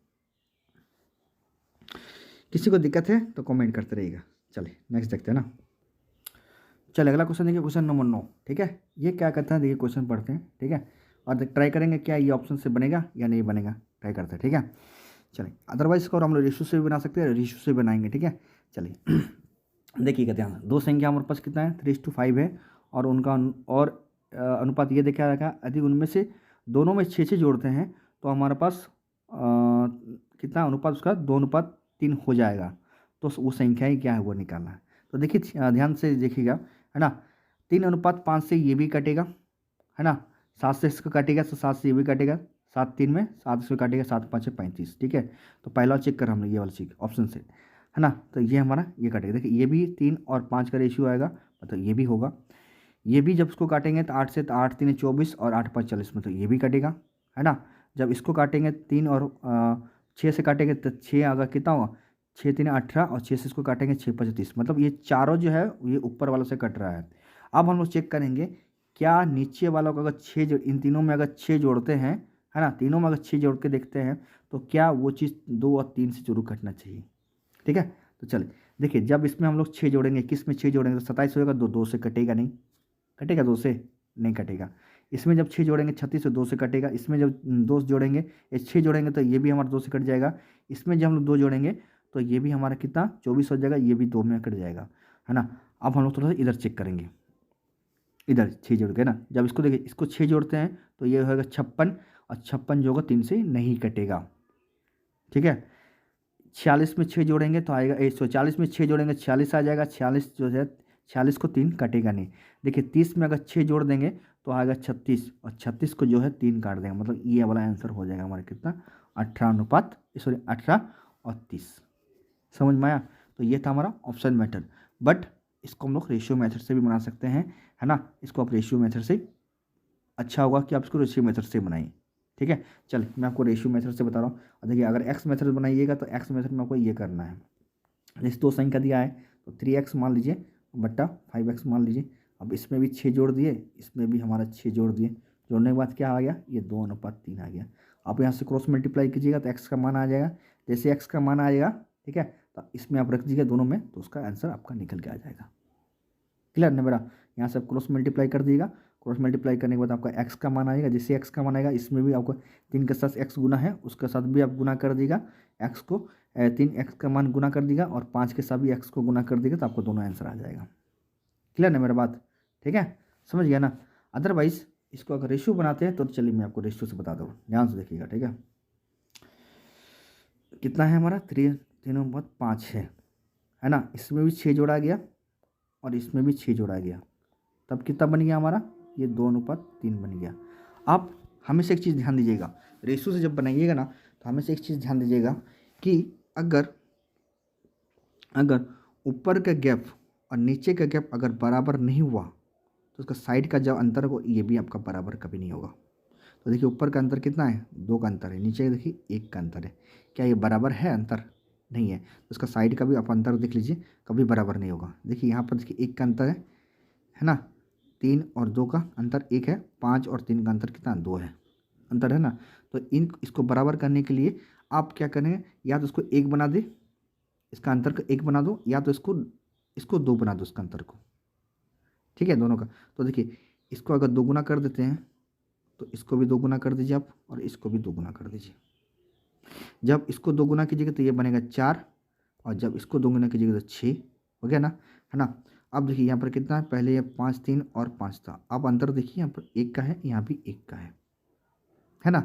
किसी को दिक्कत है तो कमेंट करते रहिएगा। चलिए नेक्स्ट देखते हैं ना। चलिए अगला क्वेश्चन देखिए, क्वेश्चन नंबर 9, ठीक है। ये क्या कहता है देखिए, क्वेश्चन पढ़ते हैं, ठीक है, और ट्राई करेंगे क्या ये ऑप्शन से बनेगा या नहीं बनेगा, ट्राई करते हैं, ठीक है। चलिए अदरवाइज इसको हम लोग रेशियो से भी बना सकते हैं, रेशियो से बनाएंगे, ठीक है। चलिए देखिएगा ध्यान, दो संख्या हमारे पास कितना है 3:5 है, और उनका और अनुपात ये देखा रखा, यदि उनमें से दोनों में 6 जोड़ते हैं तो हमारे पास कितना अनुपात उसका 2:3 हो जाएगा। तो वो संख्या ही क्या है वो निकालना है। तो देखिए ध्यान से देखिएगा, है ना। 3:5 से ये भी कटेगा, है ना। 7 से इसका कटेगा तो 7 से ये भी कटेगा, 7 3 में 7 से काटेगा, 7 5 35, ठीक है। तो पहला चेक कर हमने ये वाला चेक ऑप्शन से, है ना। तो ये हमारा ये काटेगा, देखिए ये भी 3 और 5 का रेशियो आएगा, मतलब ये भी होगा। ये भी जब इसको काटेंगे तो 8 से, तो 8 3 24 और 8 5 40 में, तो ये भी कटेगा, है ना। जब इसको काटेंगे 3 और 6 से काटेंगे तो 6 आगा कितना होगा 6 3 18 और 6 से इसको काटेंगे 6 5 30, मतलब ये चारों जो है ये ऊपर वालों से कट रहा है। अब हम लोग चेक करेंगे क्या नीचे वालों को अगर 6 इन तीनों में अगर 6 जोड़ते हैं, है ना, तीनों में अगर 6 जोड़ के देखते हैं तो क्या वो चीज़ 2 और 3 से जरूर कटना चाहिए, ठीक है। तो चलिए देखिए जब इसमें हम लोग 6 जोड़ेंगे, किस में 6 जोड़ेंगे तो 27 होगा, 2 से कटेगा नहीं, कटेगा 2 से नहीं कटेगा। इसमें जब 6 जोड़ेंगे 36 से 2 से कटेगा। इसमें जब 2 जोड़ेंगे, ये 6 जोड़ेंगे तो ये भी हमारा 2 से कट जाएगा। इसमें जब हम लोग 2 जोड़ेंगे तो ये भी हमारा कितना 24 हो जाएगा, ये भी 2 में कट जाएगा, है ना। अब हम लोग थोड़ा सा इधर चेक करेंगे, इधर 6 जोड़ के ना, जब इसको देखिए इसको 6 जोड़ते हैं तो ये होगा 56, और 56 जो होगा 3 से नहीं कटेगा, ठीक है। 46 में 6 जोड़ेंगे तो आएगा 140 में 6 जोड़ेंगे 46 आ जाएगा, 46 जो है 46 को 3 कटेगा नहीं। देखिए 30 में अगर 6 जोड़ देंगे तो आएगा 36, और 36 को जो है 3 काट देंगे, मतलब ये वाला आंसर हो जाएगा हमारा कितना 18 और 30। समझ में आया। तो ये था हमारा ऑप्शन मेथड, बट इसको हम लोग रेशियो मेथड से भी बना सकते हैं, है ना। इसको आप रेशियो मेथड से, अच्छा होगा कि आप इसको रेशियो मेथड से बनाइए, ठीक है। चलिए मैं आपको रेशियो मेथड से बता रहा हूँ। और देखिए अगर एक्स मेथड बनाइएगा तो एक्स मेथड में आपको ये करना है, जैसे 2 संख्या दिया है तो 3x मान लीजिए बट्टा 5x मान लीजिए। अब इसमें भी 6 जोड़ दिए, इसमें भी हमारा 6 जोड़ दिए, जोड़ने के बाद क्या आ गया ये 2:3 आ गया। आप यहाँ से क्रॉस मल्टीप्लाई कीजिएगा तो x का मान आ जाएगा, जैसे x का मान आ जाएगा, ठीक है, तो इसमें आप रख दीजिएगा दोनों में, तो उसका आंसर आपका निकल के आ जाएगा। क्लियर ना मेरा? यहाँ से आप क्रॉस मल्टीप्लाई कर दीजिएगा, क्रॉस मल्टीप्लाई करने के बाद आपका एक्स का मान आएगा, जैसे एक्स का मान आएगा इसमें भी आपको 3 के साथ एक्स गुना है उसके साथ भी आप गुना कर दीजिएगा एक्स को, 3 एक्स का मान गुना कर दीजिएगा और 5 के साथ भी एक्स को गुना कर दीजिएगा, तो आपको दोनों आंसर आ जाएगा। क्लियर ना मेरा बात? ठीक है, समझ गया ना? अदरवाइज इसको अगर रेशियो बनाते हैं तो चलिए मैं आपको रेशियो से बता दूँ, ध्यान से देखिएगा। ठीक है, कितना है हमारा 3/5 है ना? इसमें भी 6 जोड़ा गया और इसमें भी 6 जोड़ा गया, तब कितना बन गया हमारा? ये 2:3 बन गया। आप हमेशा एक चीज़ ध्यान दीजिएगा, रेशियो से जब बनाइएगा ना तो हमेशा एक चीज़ ध्यान दीजिएगा कि अगर ऊपर का गैप और नीचे का गैप अगर बराबर नहीं हुआ तो उसका साइड का जो अंतर है वो ये भी आपका बराबर कभी नहीं होगा। तो देखिए ऊपर का अंतर कितना है? 2 का अंतर है, नीचे का देखिए 1 का अंतर है। क्या ये बराबर है? अंतर नहीं है, तो उसका साइड का भी आप अंतर देख लीजिए, कभी बराबर नहीं होगा। देखिए यहाँ पर देखिए 1 का अंतर है ना, 3 और 2 का अंतर 1 है, 5 और 3 का अंतर कितना? 2 है, अंतर है ना। तो इसको बराबर करने के लिए आप क्या करेंगे, या तो इसको 1 बना दे, इसका अंतर को 1 बना दो, या तो इसको 2 बना दो इसका अंतर को। ठीक है, दोनों का। तो देखिए इसको अगर 2 गुना कर देते हैं तो इसको भी 2 गुना कर दीजिए आप, और इसको भी 2 गुना कर दीजिए। जब इसको 2 गुना कीजिएगा तो ये बनेगा 4, और जब इसको 2 गुना कीजिएगा तो 6 हो गया ना, है ना। अब देखिए यहाँ पर कितना है, पहले ये 5 3 और 5 था, अब अंतर देखिए यहाँ पर 1 का है, यहाँ भी 1 का है ना।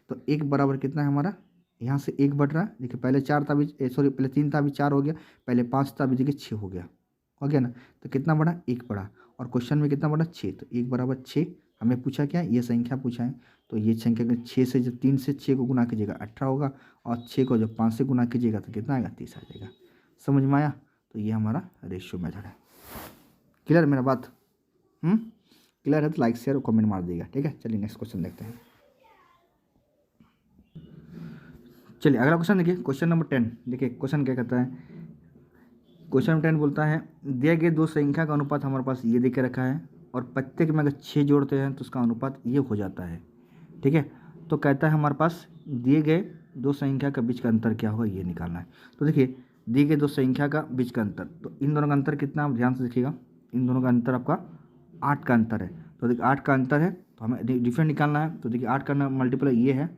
तो 1 बराबर कितना है हमारा, यहाँ से 1 बढ़ रहा है। देखिए पहले 4 था, अभी सॉरी पहले 3 था, अभी 4 हो गया, पहले 5 था, अभी देखिए 6 हो गया ना। तो कितना बढ़ा? 1 बढ़ा, और क्वेश्चन में कितना बढ़ा? 6। तो 1 बराबर 6 हमें पूछा क्या? ये संख्या पूछा है, तो ये संख्या के 6 से जब 3 से 6 को गुना कीजिएगा 18 होगा, और 6 को जब 5 से गुना कीजिएगा तो कितना आएगा? 30 आ जाएगा। समझ में आया? तो ये हमारा रेशियो मेथड है। क्लियर मेरा बात? क्लियर है तो लाइक शेयर और कमेंट मार दीजिएगा। ठीक है, चलिए नेक्स्ट क्वेश्चन देखते हैं। चलिए अगला क्वेश्चन देखिए, क्वेश्चन नंबर 10। देखिए क्वेश्चन क्या कहता है, क्वेश्चन नंबर 10 बोलता है दिए गए दो संख्या का अनुपात हमारे पास ये देके रखा है, और प्रत्येक में अगर 6 जोड़ते हैं तो उसका अनुपात ये हो जाता है। ठीक है, तो कहता है हमारे पास दिए गए दो संख्या का बीच का अंतर क्या होगा, ये निकालना है। तो देखिए दिए गए दो संख्या का बीच का अंतर, तो इन दोनों का अंतर कितना, आप ध्यान से देखिएगा, इन दोनों का अंतर आपका 8 का अंतर है। तो देखिए 8 का अंतर है, तो हमें डिफरेंट निकालना है। तो देखिए 8 का मल्टीपल ये है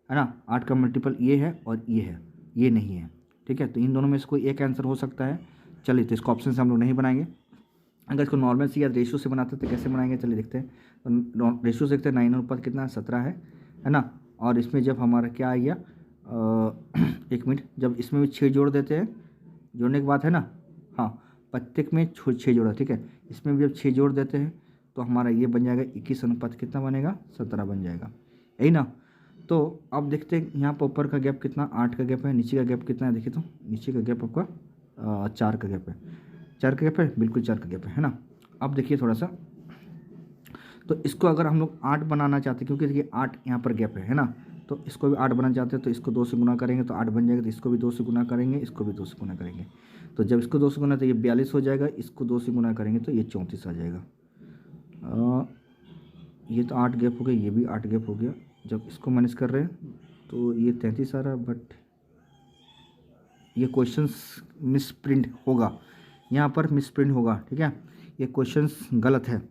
ना, 8 का मल्टीपल ये है और ये है, ये नहीं है। ठीक है, तो इन दोनों में से कोई एक आंसर हो सकता है। चलिए तो इसको ऑप्शन से हम लोग नहीं बनाएंगे, अगर इसको नॉर्मल से या रेशियो से बनाते तो कैसे बनाएंगे, चलिए देखते हैं। तो रेशियो से देखते हैं, 9 अनुपात कितना है? 17 है ना। और इसमें जब हमारा क्या आ गया, 1 मिनट, जब इसमें भी 6 जोड़ देते हैं, जोड़ने के बाद है ना, हाँ प्रत्येक में 6 जोड़ा। ठीक है, इसमें भी जब 6 जोड़ देते हैं तो हमारा ये बन जाएगा 21 अनुपात कितना बनेगा? 17 बन जाएगा, यही ना। तो अब देखते हैं यहाँ पर ऊपर का गैप कितना, 8 का गैप है, नीचे का गैप कितना है, देखिए तो नीचे का गैप आपका 4 का गैप है। 4 का गैप है, बिल्कुल 4 का गैप है ना। अब देखिए थोड़ा सा, तो इसको अगर हम लोग 8 बनाना चाहते हैं, क्योंकि देखिए 8 यहाँ पर गैप है ना, तो इसको भी 8 बनाना चाहते हैं, तो इसको 2 से गुना करेंगे तो 8 बन जाएगा, तो इसको भी 2 से गुना करेंगे, इसको भी 2 से गुना करेंगे। तो जब इसको 2 से गुना तो ये 42 हो जाएगा, इसको 2 से गुना करेंगे तो ये 34 आ जाएगा। ये तो 8 गैप हो गया, ये भी 8 गैप हो गया। जब इसको मैनेज कर रहे हैं तो ये 33 आ रहा है, बट ये क्वेश्चंस मिसप्रिंट होगा, यहाँ पर मिसप्रिंट होगा। ठीक है, ये क्वेश्चंस गलत है,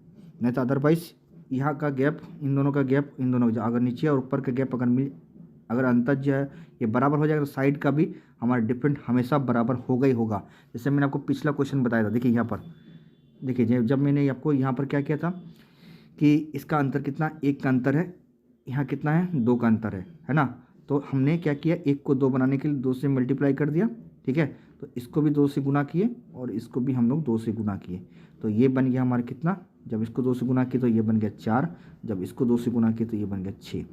नहीं तो अदरवाइज यहाँ का गैप, इन दोनों का गैप, इन दोनों का अगर नीचे और ऊपर का गैप अगर अंतर जो है ये बराबर हो जाएगा, तो साइड का भी हमारा डिफरेंट हमेशा बराबर होगा ही होगा। जैसे मैंने आपको पिछला क्वेश्चन बताया था, देखिए यहाँ पर, देखिए जब मैंने आपको यहाँ पर क्या किया था कि इसका अंतर कितना, 1 का अंतर है, यहाँ कितना है, 2 का अंतर है ना। तो हमने क्या किया, 1 को 2 बनाने के लिए 2 से मल्टीप्लाई कर दिया। ठीक है, तो इसको भी 2 से गुना किए और इसको भी हम लोग 2 से गुना किए, तो ये बन गया हमारा कितना, जब इसको 2 से गुना किए तो ये बन गया 4, जब इसको 2 से गुना किए तो ये बन गया 6।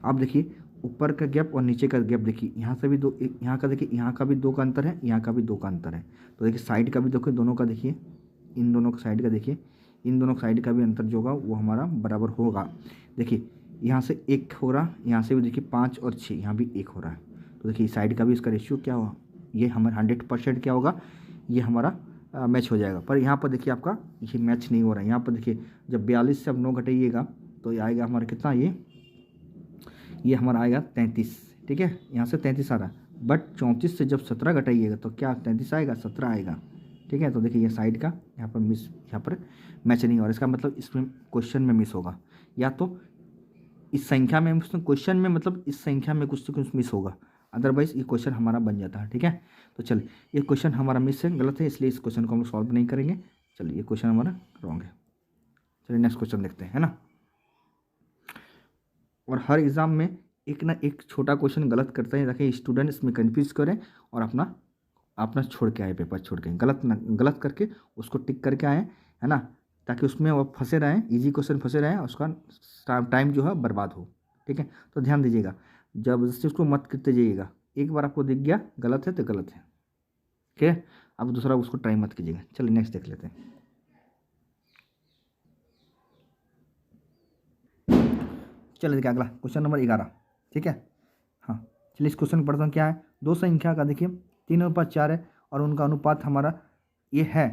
अब देखिए ऊपर का गैप और नीचे का गैप, देखिए यहाँ से भी 2, यहाँ का देखिए, यहाँ का भी 2 का अंतर है, यहाँ का भी 2 का अंतर है। तो देखिए साइड का भी देखिए, दोनों का देखिए, इन दोनों का साइड का देखिए, इन दोनों साइड का भी अंतर जो होगा वो हमारा बराबर होगा। देखिए यहाँ से 1 हो रहा, यहाँ से भी देखिए 5 और 6, यहाँ भी 1 हो रहा है। तो देखिए साइड का भी इसका रेशियो क्या होगा, ये हमारा 100% क्या होगा, ये हमारा मैच हो जाएगा। पर यहाँ पर देखिए आपका ये मैच नहीं हो रहा है। यहाँ पर देखिए जब 42 से अब 9 घटाइएगा तो ये आएगा हमारा कितना, ये हमारा आएगा 33। ठीक है, यहाँ से 33 आ रहा है, बट 34 से जब 17 घटाइएगा तो क्या 33 आएगा, 17 आएगा। ठीक है, तो देखिए ये साइड का यहाँ पर मिस, यहाँ पर मैच नहीं हो रहा, इसका मतलब इसमें क्वेश्चन में मिस होगा, या तो इस संख्या में क्वेश्चन में, मतलब इस संख्या में कुछ तो कुछ मिस होगा, अदरवाइज ये क्वेश्चन हमारा बन जाता है। ठीक है, तो चलिए ये क्वेश्चन हमारा मिस है, गलत है, इसलिए इस क्वेश्चन को हम लोग सॉल्व नहीं करेंगे। चलिए ये क्वेश्चन हमारा रॉन्ग है। चलिए नेक्स्ट क्वेश्चन देखते हैं, है ना। और हर एग्ज़ाम में एक ना एक छोटा क्वेश्चन गलत करते हैं ताकि स्टूडेंट इसमें कंफ्यूज करें और अपना अपना छोड़ के आए, पेपर छोड़ के, गलत ना, गलत करके उसको टिक करके आए, है ना, ताकि उसमें वो फंसे रहें, इजी क्वेश्चन फंसे रहें, उसका टाइम जो है बर्बाद हो। ठीक है, तो ध्यान दीजिएगा, जबरदस्ती उसको मत करते जाइएगा, एक बार आपको दिख गया गलत है तो गलत है। ठीक है, अब दूसरा उसको ट्राई मत कीजिएगा। चलिए नेक्स्ट देख लेते हैं। चलिए देखिए अगला क्वेश्चन नंबर 11। ठीक है, हाँ चलिए इस क्वेश्चन पढ़ता हूँ। क्या है, दो संख्या का देखिए 3:4 है और उनका अनुपात हमारा ये है,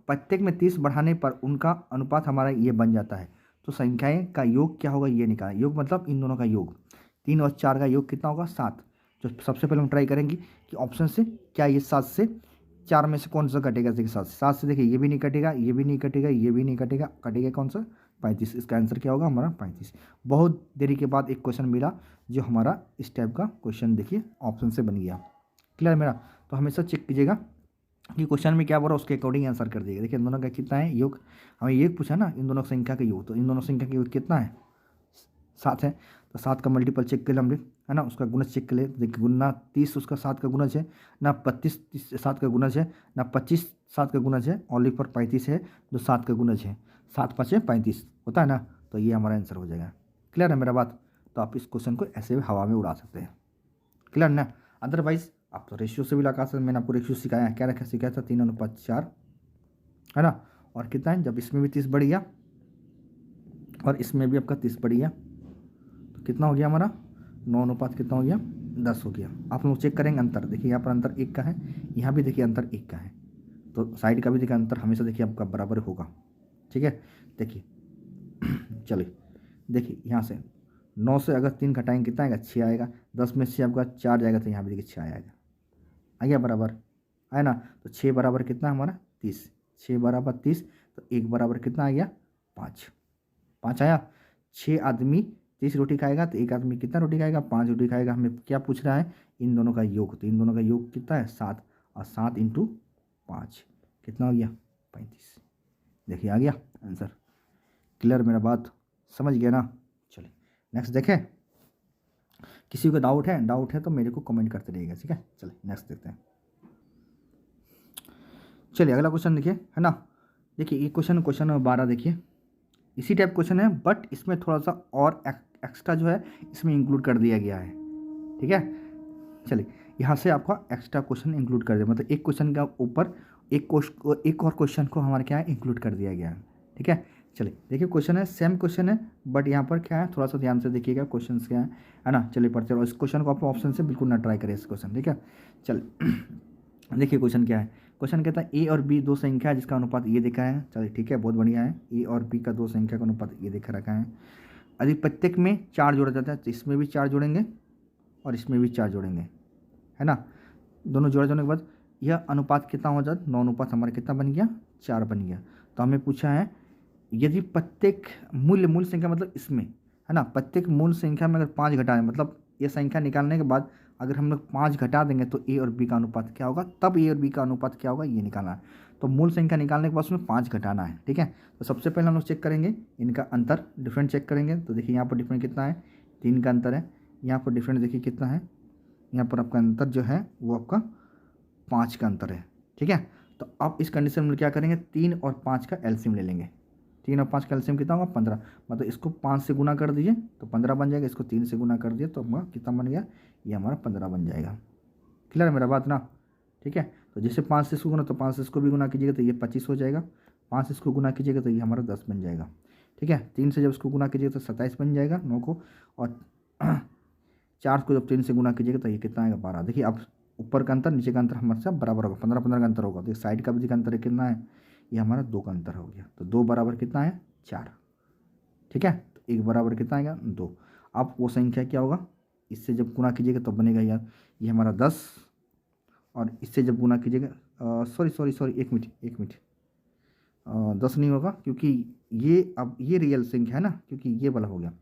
प्रत्येक में 30 बढ़ाने पर उनका अनुपात हमारा ये बन जाता है। तो संख्याएं का योग क्या होगा ये निकालें, योग मतलब इन दोनों का योग, 3 और 4 का योग कितना होगा, 7। तो सबसे पहले हम ट्राई करेंगे कि ऑप्शन से क्या ये 7 से 4 में से कौन सा कटेगा। देखिए 7 से देखिए ये भी नहीं कटेगा, ये भी नहीं कटेगा, ये भी नहीं कटेगा, कटेगा कौन सा, 35। इसका आंसर क्या होगा हमारा 35। बहुत देरी के बाद एक क्वेश्चन मिला जो हमारा इस टाइप का क्वेश्चन देखिए ऑप्शन से बन गया। क्लियर मेरा, तो हमेशा चेक कीजिएगा कि क्वेश्चन में क्या बोला, उसके अकॉर्डिंग आंसर कर दीजिएगा। देखिए इन दोनों का कितना है योग, हमें ये पूछा ना इन दोनों संख्या का योग, तो इन दोनों संख्या का योग कितना है, 7 है। तो 7 का मल्टीपल चेक कर ले हमने, है ना, उसका गुणज चेक कर ले। देखिए गुना 30 उसका 7 का गुणज है ना, 32 7 का गुणज है ना, 25 7 का गुणज है, ओनली पर 35 है जो 7 का गुणज है। 7 5 35 होता है ना, तो ये हमारा आंसर हो जाएगा। क्लियर है मेरा बात, तो आप इस क्वेश्चन को ऐसे भी हवा में उड़ा सकते हैं। क्लियर ना, अदरवाइज आप तो रेशियो से भी लगा सकते हैं। मैंने आपको रेशियो सिखाया है, क्या रखा सिखाया था, 3:4, है ना, और कितना है, जब इसमें भी 30 बढ़ गया और इसमें भी आपका 30 बढ़ गया तो कितना हो गया हमारा, 9 कितना हो गया, 10 हो गया। आप लोग चेक करेंगे अंतर, देखिए यहाँ पर अंतर 1 का है, यहाँ भी देखिए अंतर 1 का है, तो साइड का भी देखिए अंतर हमेशा देखिए आपका बराबर होगा। ठीक है, देखिए चलिए देखिए यहाँ से 9 से अगर 3 घटाएंगे कितना आएगा, 6 आएगा। 10 में से आपका 4 जाएगा तो यहाँ भी देखिए 6 आएगा, आ गया बराबर, है ना। तो 6 बराबर कितना हमारा 30, 6 बराबर 30, तो 1 बराबर कितना आ गया 5, 5 आया। 6 आदमी 30 रोटी खाएगा तो 1 आदमी कितना रोटी खाएगा, 5 रोटी खाएगा। हमें क्या पूछ रहा है, इन दोनों का योग, तो इन दोनों का योग कितना है 7, और 7 इंटू 5 कितना हो गया 35। देखिए आ गया आंसर। क्लियर मेरा बात, समझ गया ना। चलिए नेक्स्ट देखें, किसी को डाउट है तो मेरे को कमेंट करते रहिएगा। ठीक है, चलिए नेक्स्ट देखते हैं। चलिए अगला क्वेश्चन देखिए, है ना। देखिए ये क्वेश्चन नंबर 12 देखिए, इसी टाइप क्वेश्चन है बट इसमें थोड़ा सा और एक्स्ट्रा जो है इसमें इंक्लूड कर दिया गया है। ठीक है, चलिए यहाँ से आपका एक्स्ट्रा क्वेश्चन इंक्लूड कर दिया, मतलब एक क्वेश्चन के ऊपर एक और क्वेश्चन को हमारे क्या है इंक्लूड कर दिया गया है। ठीक है, चलिए देखिए क्वेश्चन है, सेम क्वेश्चन है बट यहाँ पर क्या है, थोड़ा सा ध्यान से देखिएगा क्वेश्चन क्या है ना। चलिए पढ़ते रहो, इस क्वेश्चन को आप ऑप्शन से बिल्कुल ना ट्राई करें इस क्वेश्चन। ठीक है, चलिए देखिए क्वेश्चन क्या है। क्वेश्चन कहता है ए और बी दो संख्या है जिसका अनुपात ये देखा है। चलिए ठीक है, बहुत बढ़िया है, ए और बी का दो संख्या का अनुपात ये देखा रखा है। यदि प्रत्येक में 4 जोड़ा जाता है तो इसमें भी 4 जोड़ेंगे और इसमें भी 4 जोड़ेंगे, है ना। दोनों जोड़े जोड़ने के बाद यह अनुपात कितना हो जाता, 9 अनुपात हमारा कितना बन गया, 4 बन गया। तो हमें पूछा है यदि प्रत्येक मूल संख्या मतलब इसमें, है ना, प्रत्येक मूल संख्या में अगर 5 घटाएं, मतलब ये संख्या निकालने के बाद अगर हम लोग 5 घटा देंगे तो ए और बी का अनुपात क्या होगा, तब ए और बी का अनुपात क्या होगा ये निकालना है। तो मूल संख्या निकालने के बाद उसमें 5 घटाना है। ठीक है, तो सबसे पहले हम लोग चेक करेंगे इनका अंतर, डिफरेंट चेक करेंगे। तो देखिए यहाँ पर डिफरेंट कितना है, 3 का अंतर है। यहाँ पर डिफरेंट देखिए कितना है, यहाँ पर आपका अंतर जो है वो आपका 5 का अंतर है। ठीक है, तो अब इस कंडीशन में क्या करेंगे, 3 और 5 का एलसीएम ले लेंगे। 3 और 5 का एलसीएम कितना होगा 15, मतलब इसको 5 से गुना कर दीजिए तो 15 बन जाएगा, इसको 3 से गुना कर दिए तो हमारा कितना बन गया, ये हमारा 15 बन जाएगा। क्लियर है मेरा बात ना। ठीक है, तो जैसे 5 से इसको गुना तो 5 से इसको भी गुना कीजिएगा तो ये 25 हो जाएगा, 5 से इसको गुना कीजिएगा तो ये हमारा 10 बन जाएगा। ठीक है, 3 से जब इसको गुना कीजिएगा तो 27 बन जाएगा 9 को, और 4 को जब 3 से गुना कीजिएगा तो ये कितना आएगा 12। देखिए अब ऊपर का अंतर नीचे का अंतर हमारे साथ बराबर होगा, 15 15 का अंतर होगा। तो साइड का भी का अंतर कितना है, ये हमारा 2 का अंतर हो गया। तो 2 बराबर कितना है 4। ठीक है, तो 1 बराबर कितना आएगा 2। अब वो संख्या क्या होगा, इससे जब गुना कीजिएगा तो बनेगा यार ये हमारा 10, और इससे जब गुना कीजिएगा सॉरी एक मिनट 10 नहीं होगा, क्योंकि ये अब ये रियल संख्या है ना, क्योंकि ये वाला हो गया।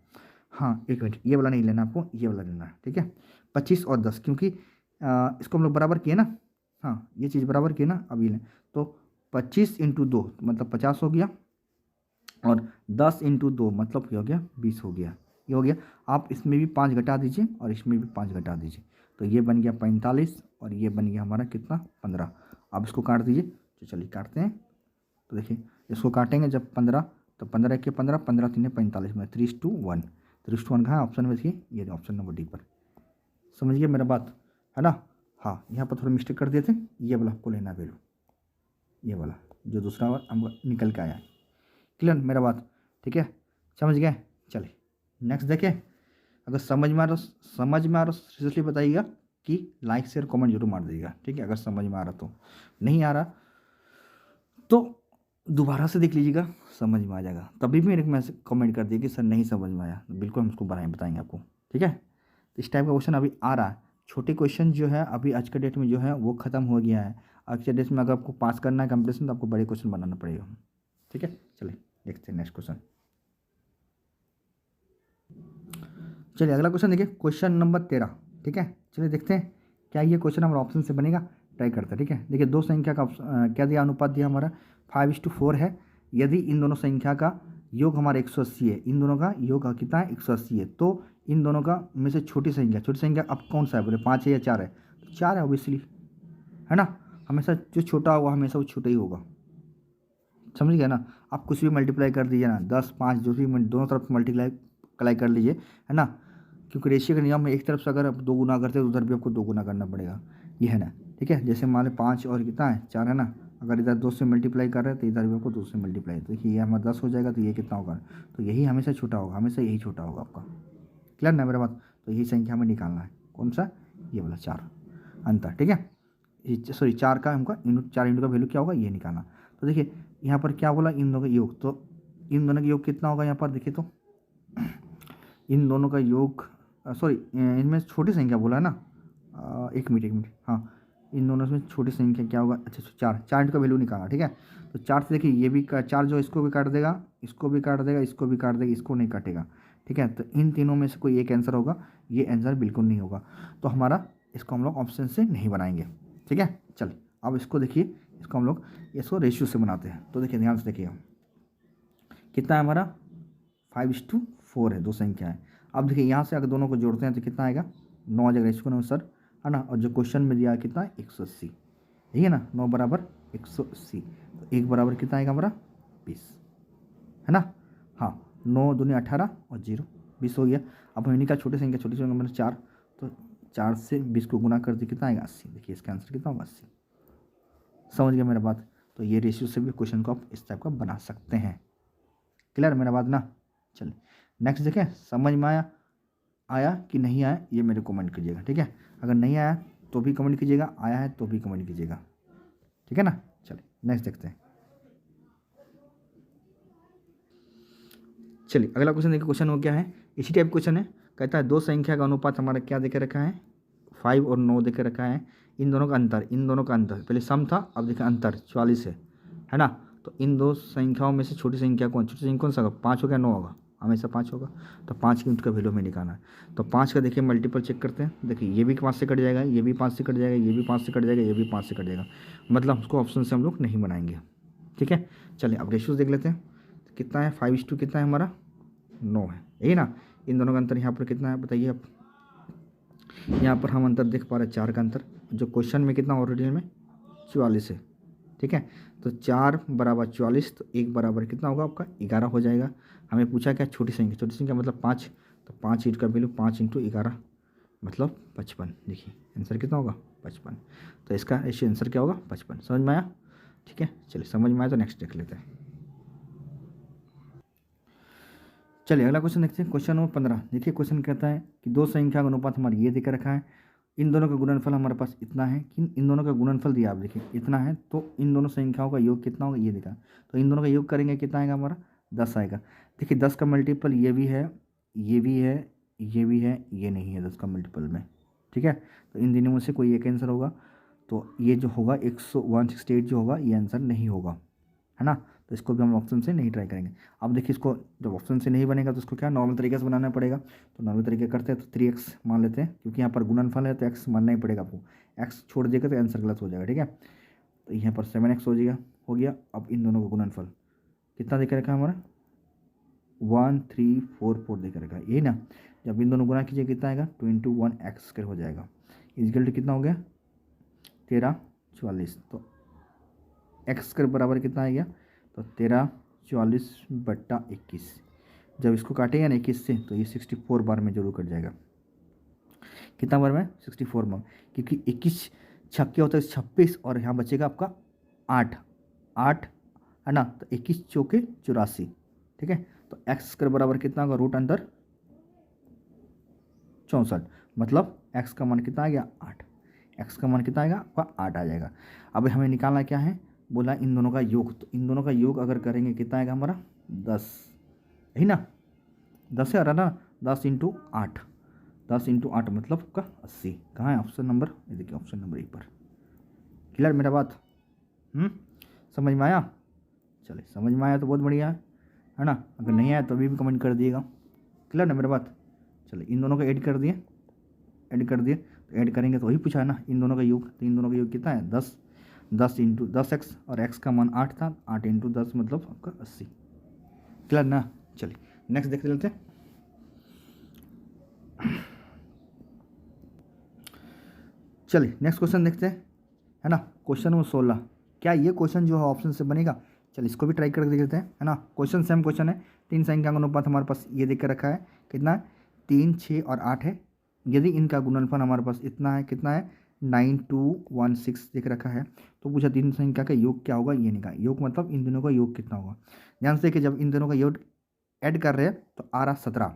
हाँ एक मिनट, ये वाला नहीं लेना आपको, ये वाला लेना है, ठीक है। 25 और 10, क्योंकि इसको हम लोग बराबर किए ना, हाँ ये चीज़ बराबर किए ना, अब ये लें तो 25 × 2 मतलब 50 हो गया, और 10 × 2 मतलब ये हो गया 20 हो गया, ये हो गया। आप इसमें भी 5 घटा दीजिए और इसमें भी 5 घटा दीजिए, तो ये बन गया 45 और ये बन गया हमारा कितना 15। अब इसको काट दीजिए, तो चलिए काटते हैं। तो देखिए इसको काटेंगे जब 15, तो 15 के 15, 15 3 45 में 3:1, 3:1 कहाँ है ऑप्शन में, देखिए ये ऑप्शन नंबर डी पर। समझिए मेरा बात, है ना। हाँ यहाँ पर थोड़ा मिस्टेक कर दिए थे, ये वाला आपको लेना वैल्यू, ये वाला जो दूसरा हम निकल के आया है। क्लियर मेरा बात, ठीक है, समझ गए। चलिए नेक्स्ट देखिए, अगर समझ में आ रहा सीरियसली बताइएगा कि लाइक शेयर कमेंट जरूर मार दीजिएगा, ठीक है। अगर समझ में आ रहा तो, नहीं आ रहा तो दोबारा से देख लीजिएगा, समझ में आ जाएगा। तभी भी मेरे को मैसेज कमेंट कर दिए कि सर नहीं समझ में आया, बिल्कुल हम उसको बताएंगे आपको, ठीक है। तो इस टाइप का क्वेश्चन अभी आ रहा है। छोटे क्वेश्चन जो है अभी आज के डेट में जो है वो ख़त्म हो गया है। आज के डेट में अगर आपको पास करना है कंपटीशन तो आपको बड़े क्वेश्चन बनाना पड़ेगा, ठीक है। चलिए देखते हैं नेक्स्ट क्वेश्चन। चलिए अगला क्वेश्चन देखिए, क्वेश्चन नंबर 13, ठीक है। चलिए देखते हैं क्या ये क्वेश्चन हमारा ऑप्शन से बनेगा, ट्राई करते हैं, ठीक है। देखिए दो संख्या का क्या दिया, अनुपात दिया हमारा 5:4 है। यदि इन दोनों संख्या का योग हमारा 180 है, इन दोनों का योग कितना है 180 है, तो इन दोनों का में से छोटी संख्या अब कौन सा है, बोले 5 है या 4 है, तो 4 है ऑब्वियसली, है ना। हमेशा जो छोटा होगा हमेशा वो छोटा ही होगा, समझ गया ना। आप कुछ भी मल्टीप्लाई कर दीजिए ना, 10 5 जो भी दोनों तरफ मल्टीप्लाई कर लीजिए, है ना। क्योंकि रेशियो का नियम में एक तरफ से अगर आप 2 गुना करते हैं तो उधर भी आपको 2 गुना करना पड़ेगा, ये है ना, ठीक है। जैसे मान लें 5 और कितना है 4 है ना, अगर इधर 2 से मल्टीप्लाई कर रहे हैं तो इधर भी आपको 2 से मल्टीप्लाई, तो देखिए ये हमारा 10 हो जाएगा, तो ये कितना होगा, तो यही हमेशा छोटा होगा, हमेशा यही छोटा होगा आपका। क्लियर ना मेरा बात, तो यही संख्या हमें निकालना है, कौन सा, ये वाला 4 अंतर, ठीक है। सॉरी 4 का हमको 4 इंटू का वैल्यू क्या होगा ये निकालना। तो देखिए यहाँ पर क्या बोला, इन दोनों का योग, तो इन दोनों का योग कितना होगा यहाँ पर देखिए, तो इन दोनों का योग सॉरी इनमें छोटी संख्या बोला है ना, एक मिनट हाँ, इन दोनों में छोटी संख्या क्या होगा, अच्छा 4 इंटू का वैल्यू निकालना, ठीक है। तो 4 से देखिए ये भी 4 जो इसको भी काट देगा, इसको भी काट देगा, इसको भी काट देगा, इसको नहीं काटेगा, ठीक है। तो इन तीनों में से कोई एक आंसर होगा, ये आंसर बिल्कुल नहीं होगा, तो हमारा इसको हम लोग ऑप्शन से नहीं बनाएंगे, ठीक है। चलिए अब इसको देखिए, इसको हम लोग इसको रेशियो से बनाते हैं। तो देखिए ध्यान से देखिए कितना है हमारा 5:4 है, दो संख्या है। अब देखिए यहाँ से अगर दोनों को जोड़ते हैं तो कितना आएगा 9 आ जाएगा इसको अनुसार, है ना। और जो क्वेश्चन में दिया कितना है 180, यही है ना, 9 बराबर 180, तो 1 बराबर कितना आएगा हमारा 20, है ना। हाँ 9 दूनी 18 और 0 20 हो गया। अब हम इनका छोटी संख्या मतलब 4, तो 4 से 20 को गुना कर दिए कितना आएगा 80, देखिए इसका आंसर कितना होगा 80। समझ गया मेरा बात, तो ये रेशियो से भी क्वेश्चन को आप इस टाइप का बना सकते हैं। क्लियर मेरा बात ना। चलिए नेक्स्ट देखें, समझ में आया कि नहीं आया ये मेरे कमेंट कीजिएगा, ठीक है। अगर नहीं आया तो भी कमेंट कीजिएगा, आया है तो भी कमेंट कीजिएगा, ठीक है ना। चलिए नेक्स्ट देखते हैं। चलिए अगला क्वेश्चन देखिए, क्वेश्चन वो क्या है, इसी टाइप क्वेश्चन है। कहता है दो संख्या का अनुपात हमारा क्या देखे रखा है, 5 और 9 देखे रखा है। इन दोनों का अंतर पहले सम था, अब देखिए अंतर 44 है ना। तो इन दो संख्याओं में से छोटी संख्या छोटी संख्या कौन सा होगा, 5 होगा 9 होगा, हमेशा 5 होगा। तो 5 की उनका वैल्यू हमें निकालना है। तो 5 का देखिए मल्टीपल चेक करते हैं, देखिए ये भी 5 से कट जाएगा, ये भी 5 से कट जाएगा, ये भी 5 से कट जाएगा, ये भी 5 से कट जाएगा, मतलब उसको ऑप्शन से हम लोग नहीं बनाएंगे, ठीक है। चलिए अब रेशियोज देख लेते हैं, कितना है 5:2 कितना है हमारा 9 है, यही ना। इन दोनों का अंतर यहाँ पर कितना है बताइए आप, यहाँ पर हम अंतर देख पा रहे हैं 4 का अंतर, जो क्वेश्चन में कितना ऑलरेडी में 44 है, ठीक है। तो 4 बराबर 44, तो 1 बराबर कितना होगा आपका 11 हो जाएगा। हमें पूछा क्या छोटी संख्या मतलब 5, तो 5 का वैल्यू 5 × 11 मतलब 55, देखिए आंसर कितना होगा 55। तो इसका ऐसे आंसर क्या होगा 55। समझ में आया, ठीक है। चलिए समझ में आया तो नेक्स्ट देख लेते हैं। चलिए अगला क्वेश्चन देखते हैं, क्वेश्चन नंबर 15। देखिए क्वेश्चन कहता है कि दो संख्या का अनुपात हमारा ये देकर रखा है, इन दोनों का गुणनफल हमारे पास इतना है कि इन दोनों का गुणनफल दिया आप देखिए इतना है, तो इन दोनों संख्याओं का योग कितना होगा ये देखा। तो इन दोनों का योग करेंगे कितना आएगा हमारा 10 आएगा। देखिए 10 का मल्टीपल ये भी है, ये भी है, ये भी है, ये नहीं है 10 का मल्टीपल में, ठीक है। तो इन दिनों में से कोई एक आंसर होगा, तो ये जो होगा 168 जो होगा ये आंसर नहीं होगा, है ना। तो इसको भी हम ऑप्शन से नहीं ट्राई करेंगे। अब देखिए इसको जब ऑप्शन से नहीं बनेगा तो इसको क्या नॉर्मल तरीके से बनाना पड़ेगा। तो नॉर्मल तरीके करते हैं तो 3x मान लेते हैं, क्योंकि यहाँ पर गुणनफल है तो x मानना ही पड़ेगा आपको। x छोड़ देगा तो आंसर गलत हो जाएगा, ठीक है। तो यहाँ पर 7x हो गया। अब इन दोनों का गुणनफल कितना देकर रखा है हमारा 1344 देकर रखा है, ये ना। जब इन दोनों गुना कीजिए कितना आएगा 2 × 1x² हो जाएगा। इजकल टू कितना हो गया 1344। तो x² बराबर कितना आ गया तो 1344/21। जब इसको काटेगा ना 21 से तो ये 64 बार में जरूर कट जाएगा। कितना बार में 64 बार, क्योंकि 21 छक्के होता है 26 और यहाँ बचेगा आपका 8 है ना। तो 21 चौके 84, ठीक है। तो x² बराबर कितना होगा रूट अंदर 64, मतलब x का मान कितना आ गया 8। x का मान कितना आएगा आपका 8 आ जाएगा। अब हमें निकालना क्या है, बोला इन दोनों का योग। तो इन दोनों का योग अगर करेंगे कितना आएगा हमारा 10, यही ना 10 है ना। 10 × 8, 10 × 8 मतलब आपका 80। कहाँ है ऑप्शन नंबर, ये देखिए ऑप्शन नंबर 1 पर। क्लियर मेरा बात, समझ में आया। चलिए समझ में आया तो बहुत बढ़िया है ना। अगर नहीं आया तो अभी भी कमेंट कर दिएगा। क्लियर ना मेरा बात। चलिए इन दोनों को ऐड कर दिए, तो ऐड करेंगे तो वही पूछा है ना इन दोनों का योग। तो इन दोनों का योग कितना है 10 × 10x और x का मान 8 था, 8 × 10 मतलब आपका 80। क्लियर ना। चलिए नेक्स्ट देखते चलते हैं। चलिए नेक्स्ट क्वेश्चन देखते हैं, है ना। Question number 16। क्या ये क्वेश्चन जो है ऑप्शन से बनेगा, चलिए इसको भी ट्राई करके देखते हैं, है ना। क्वेश्चन सेम क्वेश्चन है। 3 संख्या का अनुपात हमारे पास ये देख कर रखा है कितना है 3, 6 और 8 है। यदि इनका गुणनफल हमारे पास इतना है, कितना है 9216 देख रखा है। तो पूछा 3 संख्या का योग क्या होगा, ये निकाल। योग मतलब इन दोनों का योग कितना होगा। ध्यान से कि जब इन दोनों का योग ऐड कर रहे हैं तो आ रहा 17।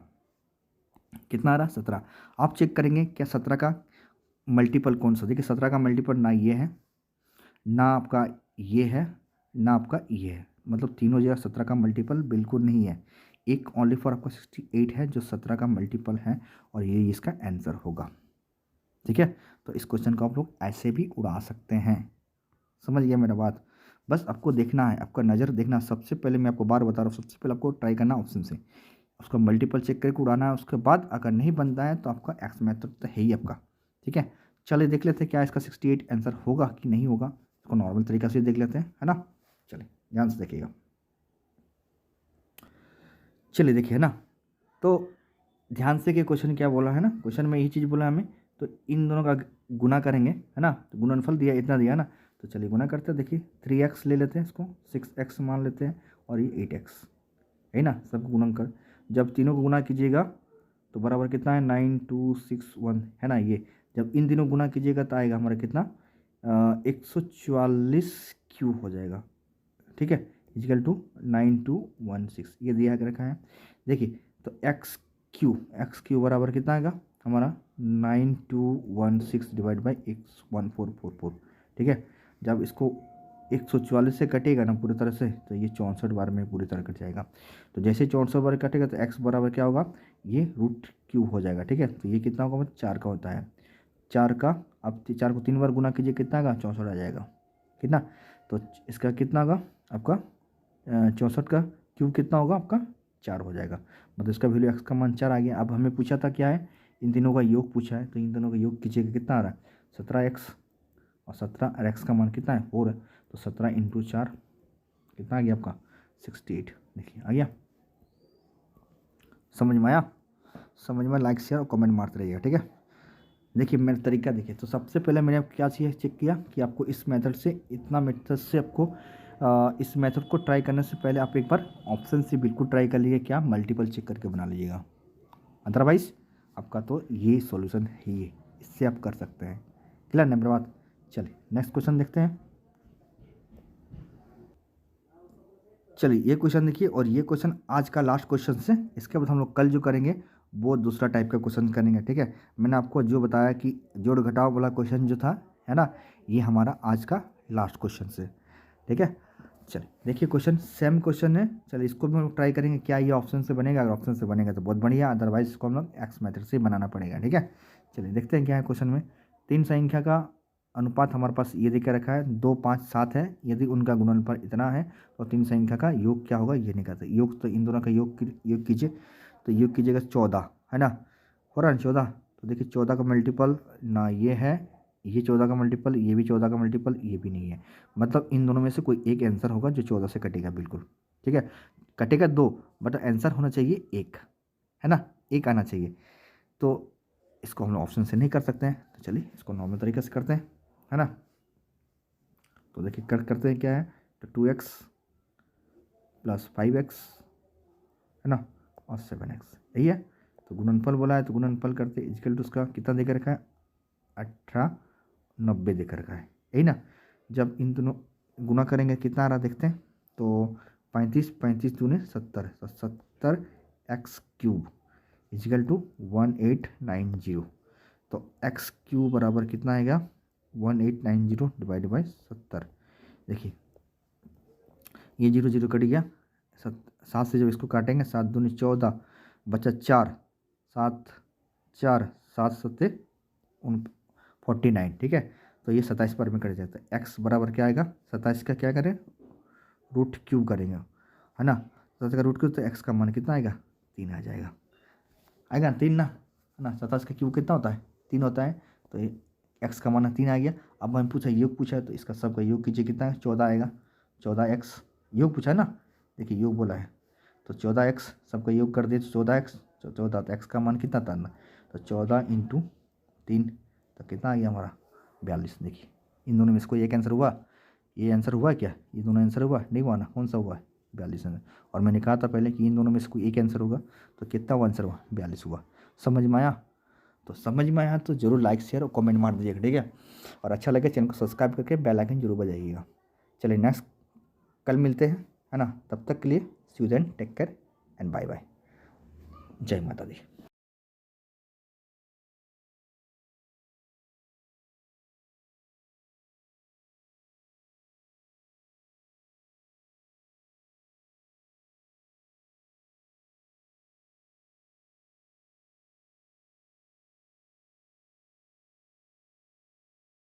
कितना आ रहा 17। आप चेक करेंगे क्या 17 का मल्टीपल कौन सा। देखिए 17 का मल्टीपल ना ये है, ना आपका ये है, ना आपका ये है, मतलब तीनों जगह 17 का मल्टीपल बिल्कुल नहीं है। एक ओनली फॉर आपका 68 है जो 17 का मल्टीपल है, और ये इसका आंसर होगा, ठीक है। तो इस क्वेश्चन को आप लोग ऐसे भी उड़ा सकते हैं। समझ गया मेरा बात। बस आपको देखना है, आपका नज़र देखना। सबसे पहले मैं आपको बार बता रहा हूँ, सबसे पहले आपको ट्राई करना ऑप्शन से, उसका मल्टीपल चेक करके उड़ाना है। उसके बाद अगर नहीं बनता है तो आपका एक्स मेथड तो है ही आपका, ठीक है। चलिए देख लेते हैं क्या इसका 68 आंसर होगा कि नहीं होगा। इसको नॉर्मल तरीका से देख लेते हैं, है ना। चलिए ध्यान से देखिएगा। चलिए देखिए ना, तो ध्यान से कि क्वेश्चन क्या बोला है ना। क्वेश्चन में यही चीज़ बोला हमें, तो इन दोनों का गुना करेंगे, है ना। तो गुणनफल दिया इतना दिया ना, तो चलिए गुना करते हैं। देखिए 3x ले लेते हैं, इसको 6x मान लेते हैं, और ये 8x है ना। सबको गुणन कर, जब तीनों को गुना कीजिएगा तो बराबर कितना है 9261 है ना। ये जब इन दिनों गुना कीजिएगा तो आएगा हमारा कितना 144 क्यूब हो जाएगा, ठीक है। इजिकल टू 9216 ये दिया कर रखा है। देखिए तो एक्स क्यू बराबर कितना आएगा हमारा 9216 डिवाइड बाई 1444, ठीक है। जब इसको 144 से कटेगा ना पूरी तरह से, तो ये 64 बार में पूरी तरह कट जाएगा। तो जैसे 64 बार कटेगा तो x बराबर क्या होगा, ये रूट क्यूब हो जाएगा, ठीक है। तो ये कितना होगा 4 का होता है। 4 का, अब 4 को 3 बार गुना कीजिए कितना आएगा 64 आ जाएगा, कितना। तो इसका कितना होगा आपका 64 का क्यूब कितना होगा आपका 4 हो जाएगा। मतलब इसका वैल्यू x का मान 4 आ गया। अब हमें पूछा था क्या है, इन तीनों का योग पूछा है, तो इन दोनों का योग कीजिएगा कितना आ रहा है 17x, और 17 और x का मान कितना है 4 है। तो 17 × 4 कितना आ गया आपका 68। देखिए आ गया, समझ में आया। समझ में लाइक शेयर और कमेंट मारते रहिएगा, ठीक है। देखिए मेरा तरीका देखिए, तो सबसे पहले मैंने क्या चीज़ चेक किया कि आपको इस मेथड से, इतना मेथड से आपको इस मेथड को ट्राई करने से पहले आप एक बार ऑप्शन से बिल्कुल ट्राई कर लीजिए, क्या मल्टीपल चेक करके बना लीजिएगा। अदरवाइज आपका तो ये सॉल्यूशन है, ये इससे आप कर सकते हैं। क्लियर नंबर बात। चलिए नेक्स्ट क्वेश्चन देखते हैं। चलिए ये क्वेश्चन देखिए, और ये क्वेश्चन आज का लास्ट क्वेश्चन से, इसके बाद हम लोग कल जो करेंगे वो दूसरा टाइप का क्वेश्चन करेंगे, ठीक है। मैंने आपको जो बताया कि जोड़ घटाव वाला क्वेश्चन जो था, है ना, ये हमारा आज का लास्ट क्वेश्चन से, ठीक है। चलिए देखिए क्वेश्चन सेम क्वेश्चन है। चलिए इसको भी हम लोग ट्राई करेंगे क्या ये ऑप्शन से बनेगा। अगर ऑप्शन से बनेगा तो बहुत बढ़िया, अदरवाइज इसको हम लोग एक्स मेथड से ही बनाना पड़ेगा। ठीक है, चलिए देखते हैं क्या है क्वेश्चन में। तीन संख्या का अनुपात हमारे पास ये देकर रखा है 2, 5, 7 है। यदि उनका गुणनफल इतना है तो तीन संख्या का योग क्या होगा ये निकालते हैं। योग तो इन दोनों का योग कीजिए, तो योग कीजिएगा 14, है ना, हो रहा है 14। तो देखिए 14 का मल्टीपल ना ये है, ये 14 का मल्टीपल, ये भी 14 का मल्टीपल, ये भी नहीं है। मतलब इन दोनों में से कोई एक आंसर होगा जो 14 से कटेगा बिल्कुल। ठीक है, कटेगा 2 बट आंसर होना चाहिए 1, है ना, 1 आना चाहिए। तो इसको हम लोग ऑप्शन से नहीं कर सकते हैं, तो चलिए इसको नॉर्मल तरीके से करते हैं, है ना। तो देखिए करते हैं क्या है, तो 2x + 5x, है ना, और 7x, यही है। तो गुणनफल बोला है तो गुणनफल करते इक्वल टू उसका कितना देकर रखा है 18, 90 देकर रखा है, यही ना। जब इन दोनों गुना करेंगे कितना आ रहा देखते हैं, तो 35, 35 दूने 70, तो 70x³ इक्वल टू 1890। तो x³ बराबर कितना आएगा 1890 डिवाइड बाई 70। देखिए ये 0 0 कट गया, 7 से जब इसको काटेंगे 7 दूनी 14, बचा 4, 7 4 7 7 49। ठीक है, तो ये 27 पर में कट जाता है। x बराबर क्या आएगा 27 का क्या करें √³ करेंगे, है ना। 27 का √³ तो x का मान कितना आएगा 3 आ जाएगा, आएगा 3 ना, है ना। 27 का क्यूब कितना होता है 3 होता है, तो ये x का मान 3 आ गया। अब हम पूछा योग पूछा है तो इसका सबका योग कीजिए कितना है 14 आएगा, 14x योग पूछा है ना। देखिए योग बोला है तो 14x सबका योग कर दिए तो 14x, 14 तो x का मान कितना था ना, तो 14 × 3 तो कितना आ गया हमारा 42। देखिए इन दोनों में से कोई एक आंसर हुआ, ये आंसर हुआ क्या, ये दोनों आंसर हुआ नहीं हुआ ना, कौन सा हुआ है 42 आंसर। और मैंने कहा था पहले कि इन दोनों में से कोई एक आंसर होगा, तो कितना हुआ आंसर हुआ 42 हुआ। समझ में आया, तो समझ में आया तो जरूर लाइक शेयर और कमेंट मार दीजिएगा। ठीक है, और अच्छा लगे चैनल को सब्सक्राइब करके बेल आइकन जरूर बजाइएगा। चलिए नेक्स्ट कल मिलते हैं, है ना। तब तक के लिए see you then, take care and bye bye. जय माता दी।